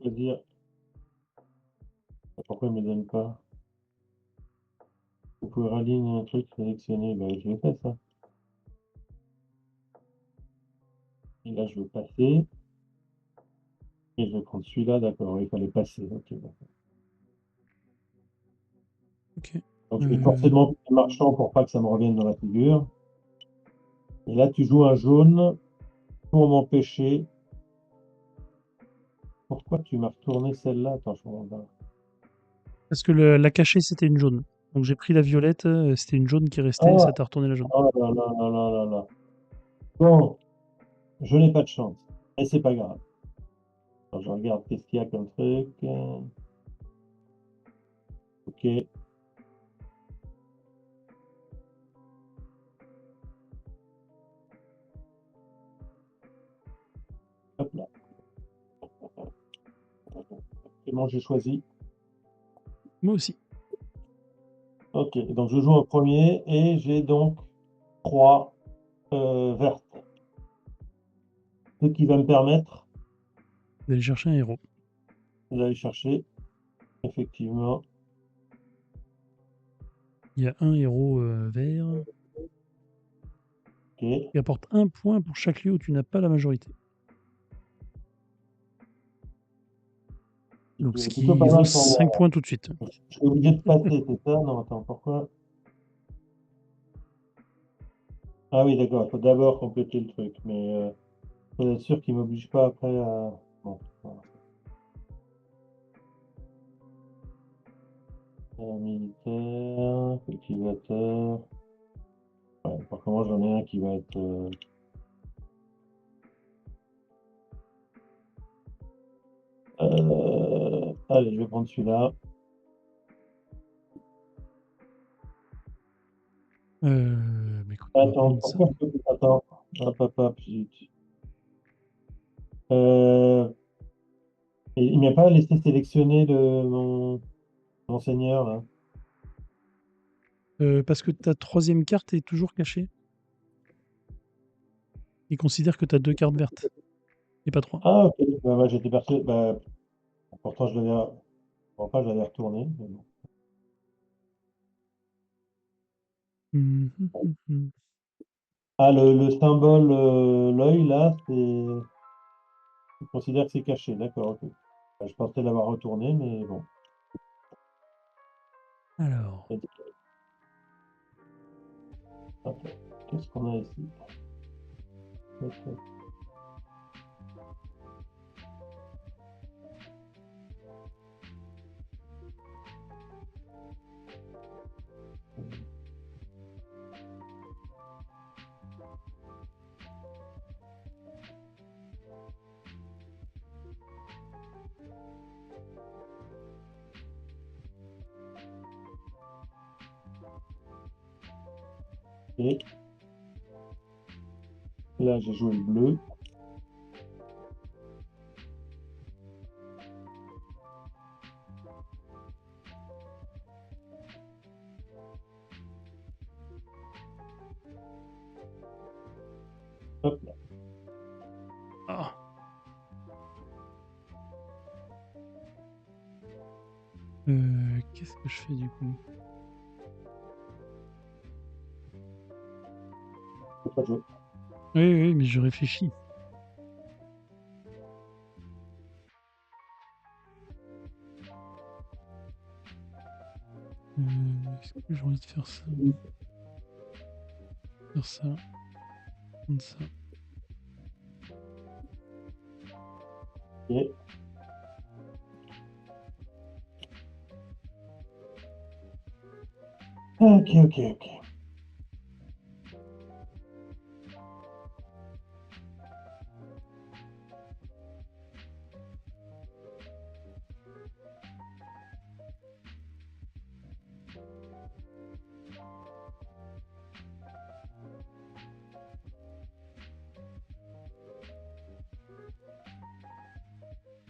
B: choisir. Pourquoi il ne me donne pas? Vous pouvez rallier un truc sélectionné. Ben, je vais faire ça. Et là, je veux passer. Et je vais prendre celui-là, d'accord. Il fallait passer. Ok, d'accord.
A: Ok.
B: Donc, je vais forcément prendre le marchand pour pas que ça me revienne dans la figure. Et là, tu joues un jaune pour m'empêcher. Pourquoi tu m'as retourné celle-là? Attends, je comprends pas.
A: Parce que la cachée, c'était une jaune. Donc j'ai pris la violette, c'était une jaune qui restait, et
B: Ah,
A: ça t'a retourné la jaune.
B: oh là là là là là là. Bon, je n'ai pas de chance. Et c'est pas grave. Alors, je regarde qu'est-ce qu'il y a comme truc. Ok. Hop là. C'est bon, j'ai choisi.
A: Moi aussi.
B: Ok. Donc, je joue en premier et j'ai donc 3 vertes. Ce qui va me permettre
A: D'aller chercher un héros.
B: d'aller chercher, effectivement.
A: Il y a un héros vert
B: Ok.
A: qui apporte 1 point pour chaque lieu où tu n'as pas la majorité. Donc ce
B: C'est plutôt
A: qui
B: pas
A: vaut
B: mal pour
A: 5
B: moi.
A: points tout de suite.
B: Je suis obligé de passer, c'est ça? Non, attends, pourquoi? Ah oui, d'accord, il faut d'abord compléter le truc, mais faut être sûr qu'il m'oblige pas après à. Bon, voilà. Militaire, cultivateur. Ouais, par contre, j'en ai un qui va être. Allez, je vais prendre celui-là.
A: Mais écoute, on va
B: Attends,
A: prendre ça.
B: pourquoi je peux. Attends, hop, hop, hop, zut. Euh, et il m'a pas laissé sélectionner mon seigneur, là.
A: Parce que ta troisième carte est toujours cachée. Il considère que tu as 2 cartes vertes et pas 3.
B: Ah, ok, ouais, j'étais persuadé. Pourtant, je l'avais. Enfin, je l'avais retourné. Mais bon. Ah, le symbole, l'œil, là, c'est. Il considère que c'est caché, d'accord, ok. Je pensais l'avoir retourné, mais bon.
A: Alors,
B: Hop, qu'est-ce qu'on a ici? Hop, hop. Et là, j'ai joué le bleu.
A: Qu'est-ce que je fais du coup?
B: C'est pas de jeu.
A: Oui, mais je réfléchis. Est-ce que j'ai envie de faire ça? Faire ça. Prendre ça.
B: Ok. Ok.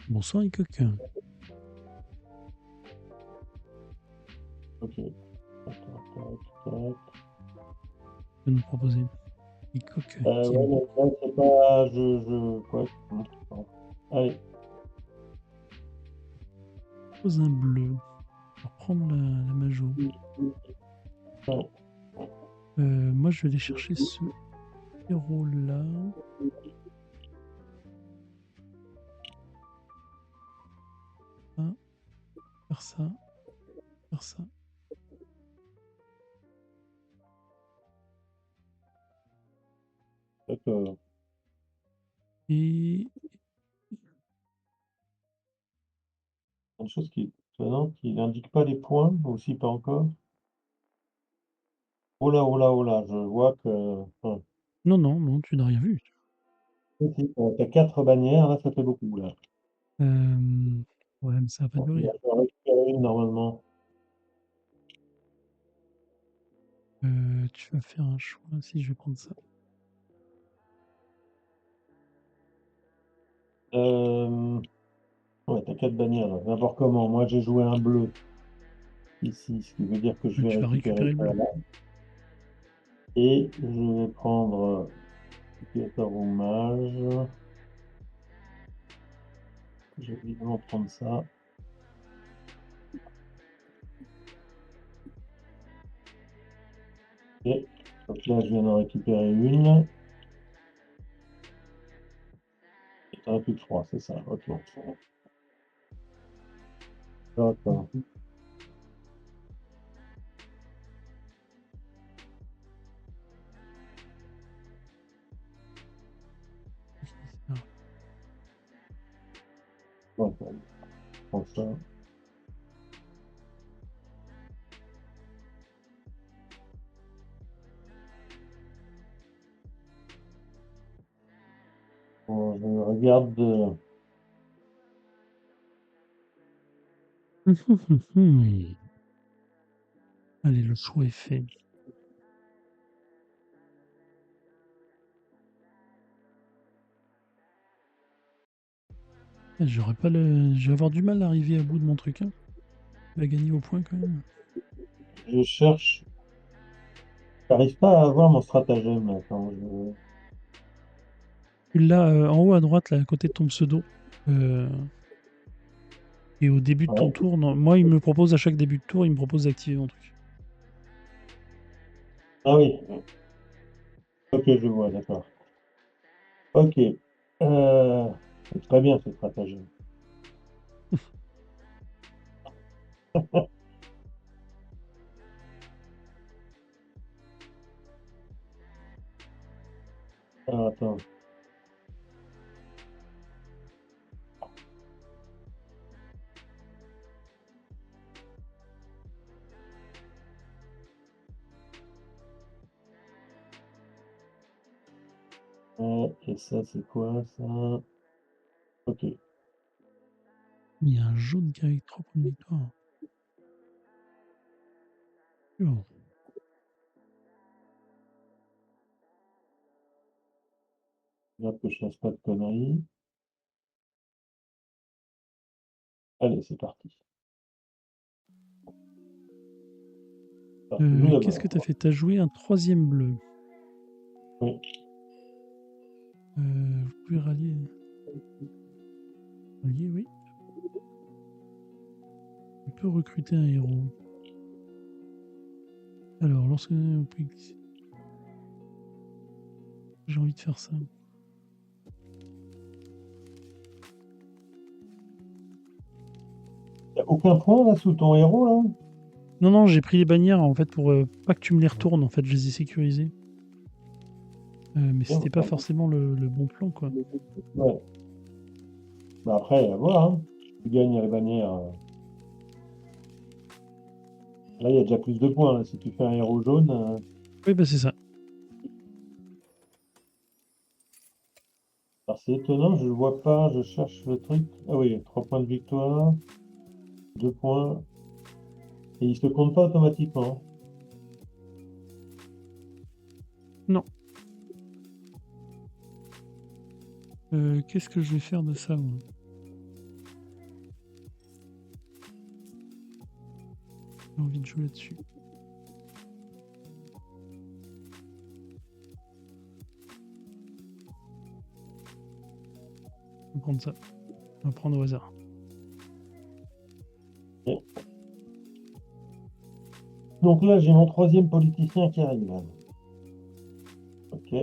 A: Bonsoir, Icoc.
B: Ok. Tac.
A: Tu peux nous proposer Icoc qui
B: Ouais,
A: aime
B: mais là, c'est pas. Quoi? Non. Allez.
A: propose un bleu. Pour prendre la majo.
B: Ouais.
A: Moi, je vais aller chercher ce héros-là. Ça, faire ça, faire ça.
B: D'accord.
A: Et
B: Une chose qui est étonnante, il n'indique pas les points, aussi pas encore. Oh là, je vois que.
A: non, tu n'as rien vu.
B: Si, t'as 4 bannières, là, ça fait beaucoup, là.
A: Ouais, mais ça va pas
B: Bon, il
A: durer.
B: va falloir récupérer une, normalement.
A: Tu vas faire un choix. Si je vais prendre ça.
B: Ouais, t'as 4 bannières, là. N'importe comment. Moi, j'ai joué un bleu ici, ce qui veut dire que je vais
A: Tu vas
B: récupérer
A: récupérer le
B: ça
A: bleu.
B: là. Et je vais prendre utilisateur ou mage. Je vais évidemment prendre ça. Et donc là, je viens d'en récupérer une. Et t'en as plus que 3, c'est ça. Ok. D'accord. Bon, on prend ça. Bon, je regarde.
A: Allez, le choix est fait. J'aurais pas le. Je vais avoir du mal à arriver à bout de mon truc. Hein. Il va gagner au point quand même.
B: Je cherche. J'arrive pas à avoir mon stratagème. Attends,
A: Tu l'as en haut à droite, là, à côté de ton pseudo. Et au début de ton
B: Ouais.
A: tour, moi, il me propose à chaque début de tour, il me propose d'activer mon truc.
B: Ah oui. Ok, je vois, d'accord. Ok. C'est très bien ce stratagème. Alors, attends. Et ça, c'est quoi ça? Ok.
A: Il y a un jaune qui avec 3 points de victoire. Oh.
B: Regarde que je fasse pas de conneries. Allez, c'est parti. Alors, tu joues
A: Qu'est-ce que tu as
B: d'abord.
A: fait? Tu as joué un 3e bleu.
B: Oui.
A: Vous pouvez rallier. Rallier, oui. peux recruter un héros. Alors, lorsque... J'ai envie de faire ça.
B: Y a aucun point là sous ton héros là?
A: Non, non, j'ai pris les bannières en fait pour pas que tu me les retournes. En fait, je les ai sécurisées. Mais c'était pas forcément le bon plan, quoi.
B: Ouais. Bah après, à voir, hein. Tu gagnes la bannière. Là, il y a déjà plus de points, là. Si tu fais un héros jaune.
A: Oui, bah c'est ça.
B: Alors c'est étonnant, je ne vois pas, je cherche le truc. Ah oui, 3 points de victoire, 2 points. Et il se compte pas automatiquement.
A: Non. Qu'est-ce que je vais faire de ça, moi? J'ai envie de jouer là-dessus. On va prendre ça. On va prendre au hasard.
B: Ok. Donc là, j'ai mon 3e politicien qui arrive. Ok.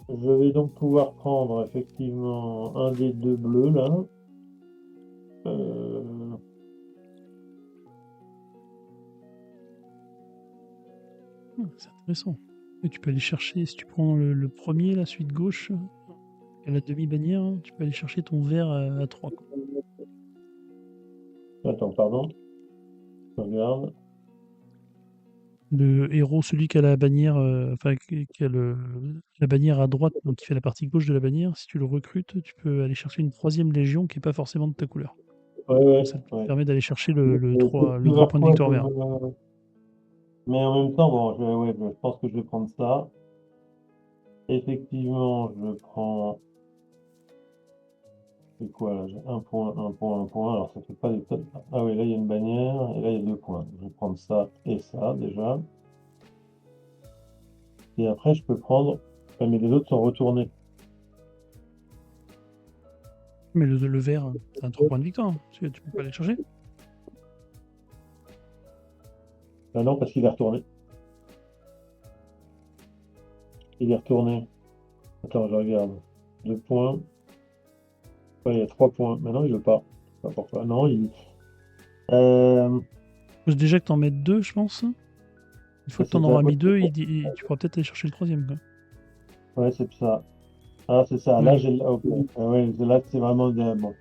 B: Je vais donc pouvoir prendre effectivement un des 2 bleus là.
A: C'est intéressant. Et tu peux aller chercher, si tu prends le premier, la suite gauche, à la demi-bannière, hein, tu peux aller chercher ton vert à 3.
B: Attends, pardon. Je regarde.
A: Le héros, celui qui a la bannière, qui a la bannière à droite, donc qui fait la partie gauche de la bannière, si tu le recrutes, tu peux aller chercher une 3e légion qui n'est pas forcément de ta couleur.
B: Ouais,
A: Ça te
B: ouais.
A: permet d'aller chercher
B: Et
A: le
B: c'est
A: 3
B: ce vers
A: points de
B: quoi
A: victoire vert.
B: Mais en même temps, bon, je pense que je vais prendre ça. Effectivement, je prends. C'est quoi là? J'ai un point, un point, un point. Alors ça fait pas des tonnes. Ah oui, là il y a une bannière et là il y a 2 points. Je vais prendre ça et ça déjà. Et après je peux prendre. Ah, mais les autres sont retournés.
A: Mais le vert, c'est un 3 points de victoire. Hein. Tu peux pas aller le chercher.
B: Ah non, parce qu'il est retourné. Il est retourné. Attends, je regarde. 2 points. Ouais, il y a 3 points. Maintenant il veut pas. Je sais pas pourquoi. Non, il.
A: Faut déjà que tu en mettes 2, je pense. Une fois que tu en
B: C'est ça.
A: auras mis 2, tu pourras peut-être aller chercher le 3e. Quoi.
B: Ouais, c'est ça. Ah, c'est ça. Là,
A: Ouais.
B: j'ai. Ok. Ah ouais, là, c'est vraiment. Bon.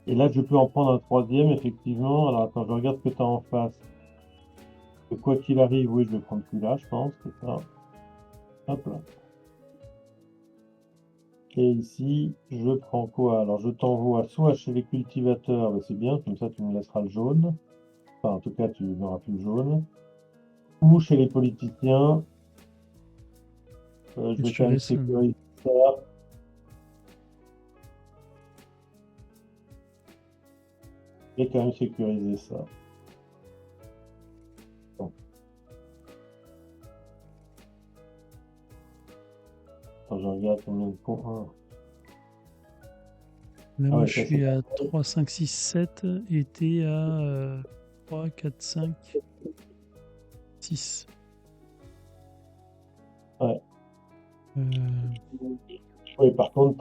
B: Et là, je peux en prendre un 3e, effectivement. Alors, attends, je regarde ce que tu as en face. Quoi qu'il arrive, oui, je vais prendre celui-là, je pense. C'est ça. Hop là. Et ici, je prends quoi? Alors, je t'envoie soit chez les cultivateurs, bah, c'est bien, comme ça, tu me laisseras le jaune. Enfin, en tout cas, tu n'auras plus le jaune. Ou chez les politiciens. Je
A: Et
B: vais
A: je te
B: quand même
A: laisse.
B: sécuriser ça. Je vais quand même sécuriser ça. Bon. Attends, je regarde combien de points.
A: Là,
B: Ah
A: moi,
B: ouais,
A: je
B: ça,
A: suis
B: c'est
A: à 3, 5, 6, 7 et t'es à 3, 4, 5, 6.
B: Ouais.
A: Euh,
B: Oui, par contre,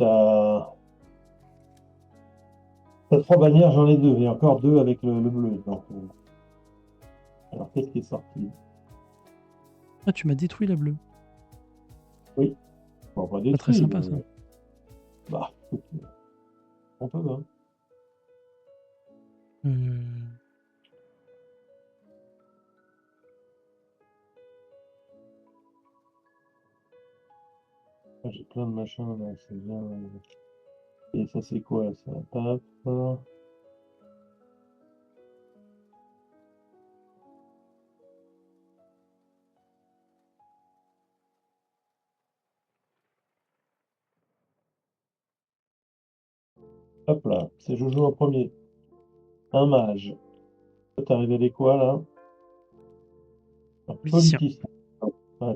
B: t'as 3 bannières, j'en ai 2. Et encore 2 avec le bleu. Donc, alors, qu'est-ce qui est sorti?
A: Ah, tu m'as détruit la bleue.
B: Oui. Bon, pas
A: Pas très
B: détruit,
A: sympa,
B: mais.
A: ça.
B: Bah, on peut, hein.
A: Euh,
B: Ah, j'ai plein de machins là, c'est bien. Et ça, c'est quoi ça? Tape. Hop là, c'est je joue en premier. Un mage. T'es arrivé avec quoi là? Un
A: Politicien.
B: politicien. Ah,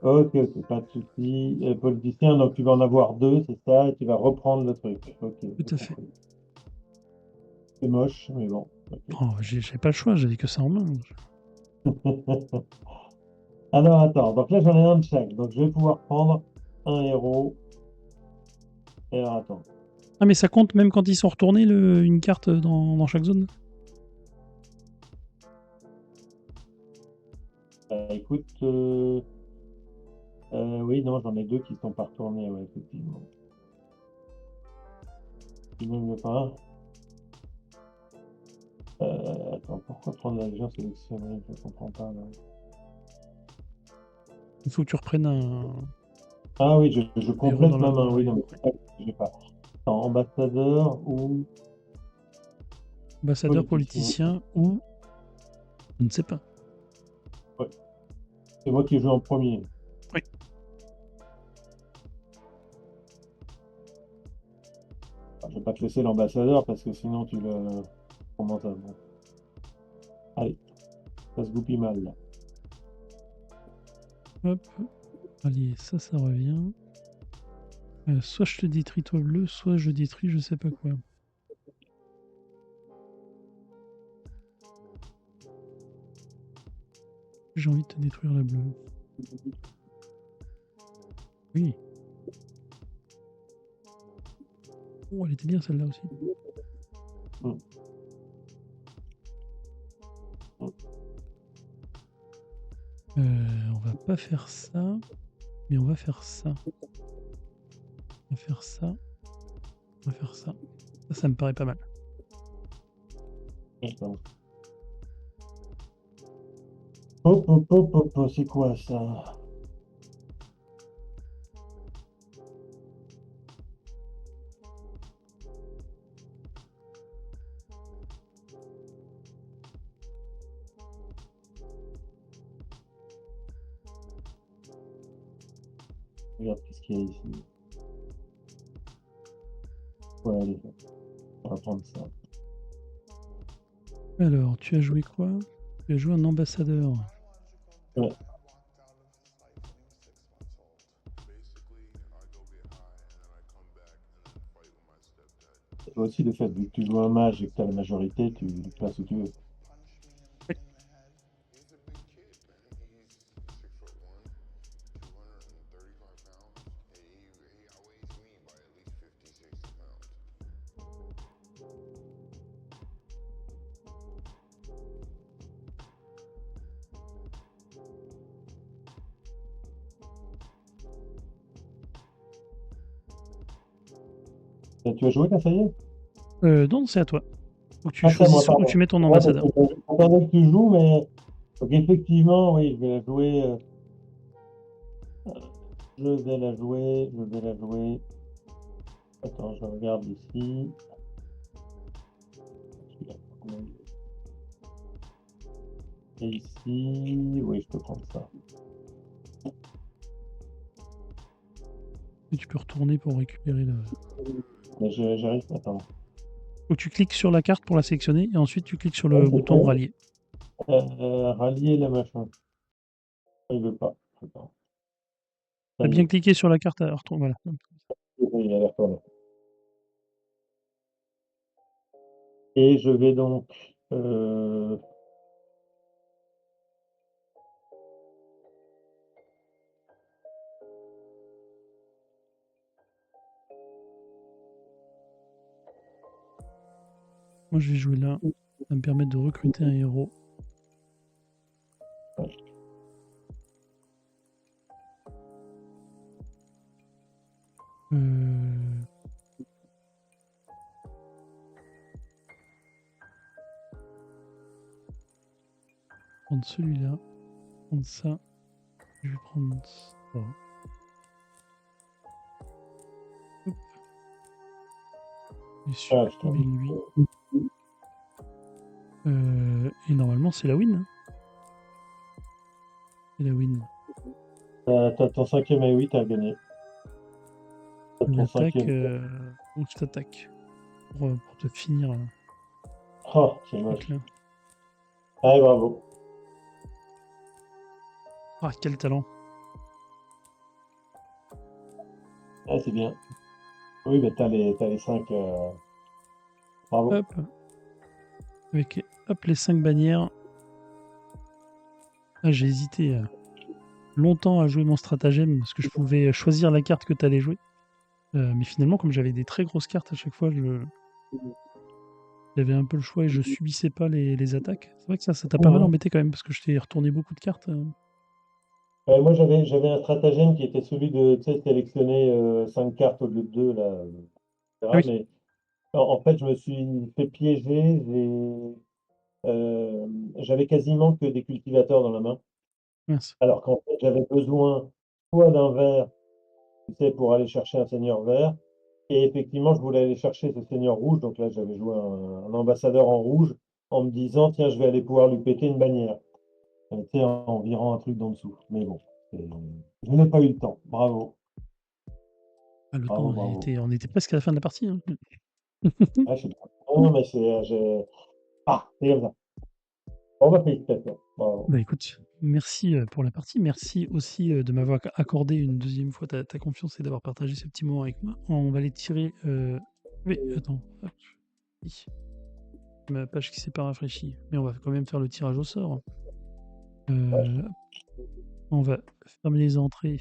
B: Ok, ok, pas de souci. Politicien, donc tu vas en avoir 2, c'est ça, et tu vas reprendre le truc. Ok,
A: Tout
B: j'ai
A: à fait.
B: compris. C'est moche, mais bon.
A: Oh, j'avais pas le choix, j'avais que ça en main.
B: Alors attends, donc là j'en ai un de chaque. Donc je vais pouvoir prendre un héros. Et alors attends.
A: Ah, mais ça compte même quand ils sont retournés, une carte dans chaque zone?
B: Écoute, oui, non, j'en ai deux qui sont pas retournés, ouais, effectivement. Il ne veut pas. Attends, pourquoi prendre la Légion sélectionnée? Je ne comprends pas, là.
A: Il faut que tu reprennes un
B: Ah oui, je
A: héros
B: complète ma main,
A: dans
B: oui,
A: la...
B: non, mais c'est ça que j'ai pas. Attends, ambassadeur ou
A: Ambassadeur,
B: politicien.
A: politicien ou... Je ne sais pas.
B: Ouais, c'est moi qui joue en premier.
A: Oui.
B: Enfin, je vais pas te laisser l'ambassadeur parce que sinon tu le. Comment ça va? Allez, ça se goupille mal, là.
A: Hop. Allez, ça revient. Soit je te détruis toi bleu, soit je détruis je sais pas quoi. J'ai envie de te détruire la bleue. Oui. Oh, elle était bien celle-là aussi.
B: Mm.
A: On va pas faire ça, mais on va faire ça. On va faire ça. On va faire ça. Ça me paraît pas mal.
B: Attends. Hop, hop, hop, hop, hop, c'est quoi ça? Regarde ce qu'il y a ici. Ouais, allez, on va prendre ça.
A: Alors, tu as joué quoi? Tu as joué un ambassadeur.
B: Ouais. Et aussi le fait que tu joues un mage et que tu as la majorité, tu le places où tu veux. Et tu as joué, là, ça y est?
A: Non, c'est à toi. Faut que tu
B: Ah, c'est à moi,
A: choisisses où
B: pardon.
A: tu mets ton
B: Ouais, parce
A: ambassadeur.
B: que j'entendais que tu joues, mais. Donc, effectivement, oui, je vais la jouer. Je vais la jouer. Je vais la jouer. Attends, je regarde ici. Et ici, oui, je peux prendre ça.
A: Et tu peux retourner pour récupérer le...
B: Mais j'arrive. Attends.
A: Faut que tu cliques sur la carte pour la sélectionner et ensuite tu cliques sur
B: Ouais,
A: le
B: c'est
A: bouton
B: fait.
A: rallier.
B: Rallier la machin. Il veut pas. Attends. Ça
A: T'as
B: y
A: bien
B: est.
A: cliqué sur la carte à retourner. Voilà.
B: Oui, il a l'air pas mal. Et je vais donc. euh,
A: Moi je vais jouer là. Ça va me permettre de recruter un héros. Euh... Prendre celui-là. Prendre ça. Je vais prendre ça. Hop. Et
B: Ah, je
A: supprimer lui. Et normalement c'est la win. Hein. C'est la win.
B: t'as ton cinquième et oui, t'as gagné. T'as
A: On
B: ton
A: attaque.
B: cinquième.
A: Ou je t'attaque. Pour te finir
B: Oh, c'est
A: le
B: moche.
A: truc là.
B: Allez, bravo.
A: Ah, quel talent.
B: Ah, c'est bien. Oui, mais t'as les 5. Bravo.
A: Hop. avec hop, les 5 bannières. Ah, j'ai hésité longtemps à jouer mon stratagème parce que je pouvais choisir la carte que tu allais jouer. Mais finalement, comme j'avais des très grosses cartes à chaque fois, j'avais un peu le choix et je subissais pas les attaques. C'est vrai que ça t'a pas mal
B: Mhm.
A: embêté quand même parce que je t'ai retourné beaucoup de cartes.
B: Moi, j'avais un stratagème qui était celui de, tu sais, sélectionner 5 cartes au lieu de 2, là,
A: Ah
B: etc.
A: oui,
B: Mais en fait, je me suis fait piéger. J'avais quasiment que des cultivateurs dans la main.
A: mince.
B: Alors qu'en fait, j'avais besoin soit d'un vert, tu sais, pour aller chercher un seigneur vert. Et effectivement, je voulais aller chercher ce seigneur rouge. Donc là, j'avais joué un ambassadeur en rouge en me disant, tiens, je vais aller pouvoir lui péter une bannière. Tu sais, en virant un truc d'en dessous. Mais bon, je n'ai pas eu le temps. Bravo,
A: Ah, le temps,
B: bravo, bravo.
A: on était presque à la fin de la partie, hein.
B: Ah, je sais pas. Non, mais c'est comme ça. Bon, bah, félicitations. Bravo.
A: Bah écoute, merci pour la partie. Merci aussi de m'avoir accordé une deuxième fois ta confiance et d'avoir partagé ce petit moment avec moi. On va les tirer. Oui, attends. Hop. Oui. Ma page qui s'est pas rafraîchie. Mais on va quand même faire le tirage au sort. Hop. On va fermer les entrées.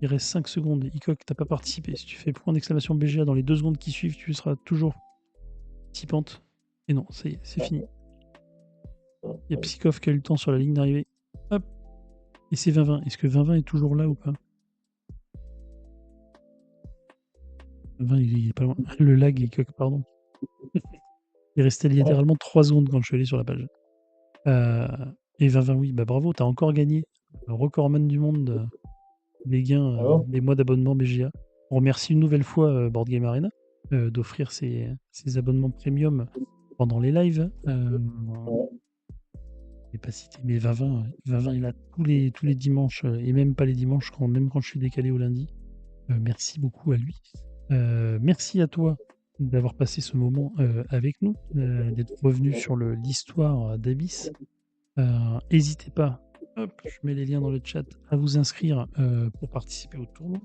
A: Il reste 5 secondes. Icoc, t'as pas participé. Si tu fais point d'exclamation BGA dans les 2 secondes qui suivent, tu seras toujours participante. Et non, ça y est, c'est fini. Il y a Psychoff qui a eu le temps sur la ligne d'arrivée. Hop. Et c'est 20-20. Est-ce que 20-20 est toujours là ou pas? 20, il est pas loin. Le lag, Icoc, pardon. Il restait
B: Ouais.
A: littéralement 3 secondes quand je suis allé sur la page. Et 20-20, oui, bah bravo, t'as encore gagné. Le recordman du monde des gains
B: Ah bon?
A: des mois d'abonnement BGA. On remercie une nouvelle fois Board Game Arena d'offrir ces abonnements premium pendant les lives.
B: Ouais.
A: Je l'ai pas cité, mais 20-20, 20-20 est là tous les dimanches, et même pas les dimanches, même quand je suis décalé au lundi. Merci beaucoup à lui. Merci à toi d'avoir passé ce moment avec nous, d'être revenu sur l'histoire d'Abyss. N'hésitez pas, hop, je mets les liens dans le chat, à vous inscrire pour participer au tournoi.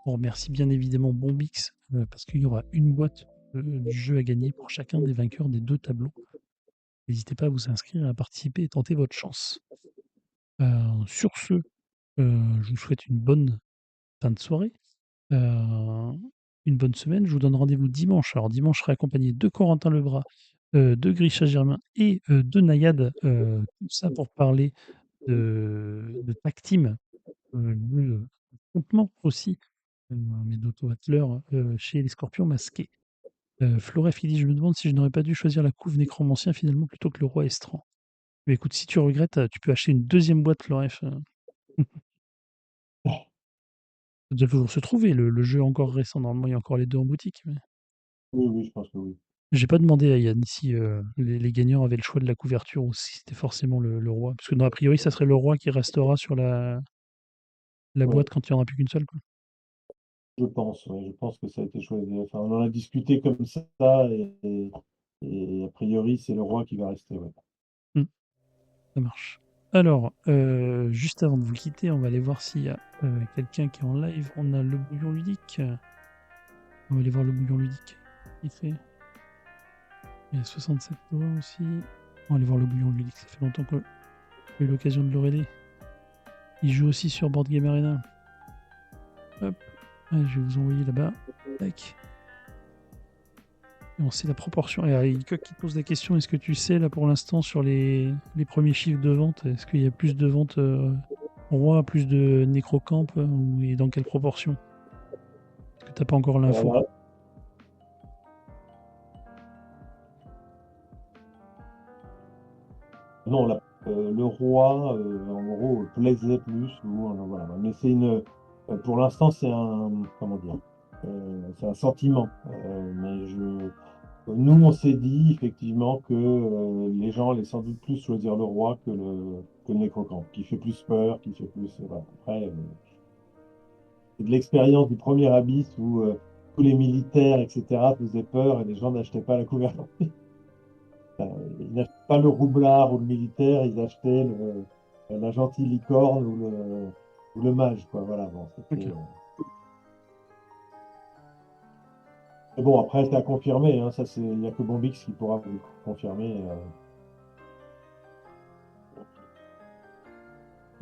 A: On remercie bien évidemment Bombix parce qu'il y aura une boîte du jeu à gagner pour chacun des vainqueurs des 2 tableaux. N'hésitez pas à vous inscrire, à participer et tenter votre chance. Sur ce, je vous souhaite une bonne fin de soirée, une bonne semaine. Je vous donne rendez-vous dimanche. Alors dimanche, je serai accompagné de Corentin Lebras, de Grisha Germain et de Nayad. Tout ça pour parler de Tag Team, le affrontement aussi, mais d'auto-atteleur chez les Scorpions masqués. Floref, il dit: «Je me demande si je n'aurais pas dû choisir la couve nécromancien finalement plutôt que le roi estran». Mais écoute, si tu regrettes, tu peux acheter une deuxième boîte Floref. Ça doit toujours se trouver, le jeu est encore récent. Normalement, il y a encore les 2 en boutique. Mais
B: Oui, oui, je pense que oui.
A: j'ai pas demandé à Yann si les gagnants avaient le choix de la couverture ou si c'était forcément le roi. Parce que, a priori, ça serait le roi qui restera sur la
B: Ouais,
A: boîte quand il n'y en aura plus qu'une seule, quoi.
B: je pense, ouais, je pense que ça a été choisi. Enfin, on en a discuté comme ça et a priori, c'est le roi qui va rester. Ouais.
A: Mmh, ça marche. Alors, juste avant de vous quitter, on va aller voir s'il y a quelqu'un qui est en live. On a le bouillon ludique. On va aller voir le bouillon ludique. Il fait. Il y a 67 doigts aussi. On va aller voir le bouillon ludique. Ça fait longtemps qu'on a eu l'occasion de le raider. Il joue aussi sur Board Game Arena. Hop. Ah, je vais vous envoyer là-bas. Tac. Et on sait la proportion. Et Hickok qui pose la question, est-ce que tu sais là pour l'instant sur les premiers chiffres de vente, est-ce qu'il y a plus de ventes roi, plus de nécrocamp et dans quelle proportion? Est-ce que t'as pas encore
B: Alors
A: l'info?
B: là, non, le roi, en gros, plaisait plus. Ou, voilà. Mais pour l'instant, c'est un, comment dire, c'est un sentiment. Nous, on s'est dit effectivement que les gens allaient sans doute plus choisir le roi que le nécrocamp, qui fait plus peur, qui fait plus. Voilà. Après, c'est de l'expérience du premier Abyss où tous les militaires, etc., faisaient peur et les gens n'achetaient pas la couverture. Ils n'achetaient pas le roublard ou le militaire, ils achetaient la gentille licorne ou le mage, quoi. Voilà, bon,
A: Ok.
B: mais bon, après, c'est à confirmer, hein, ça, il n'y a que Bombix qui pourra vous le confirmer.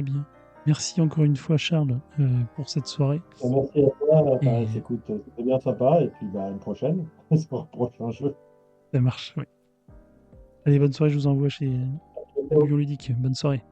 A: Très bien. Merci encore une fois, Charles, pour cette soirée.
B: Merci à toi,
A: Et
B: écoute, c'était bien sympa, et puis bah, à une prochaine, pour un prochain jeu.
A: ça marche, oui. Allez, bonne soirée, je vous envoie chez Bouillon Ludique. Bonne soirée.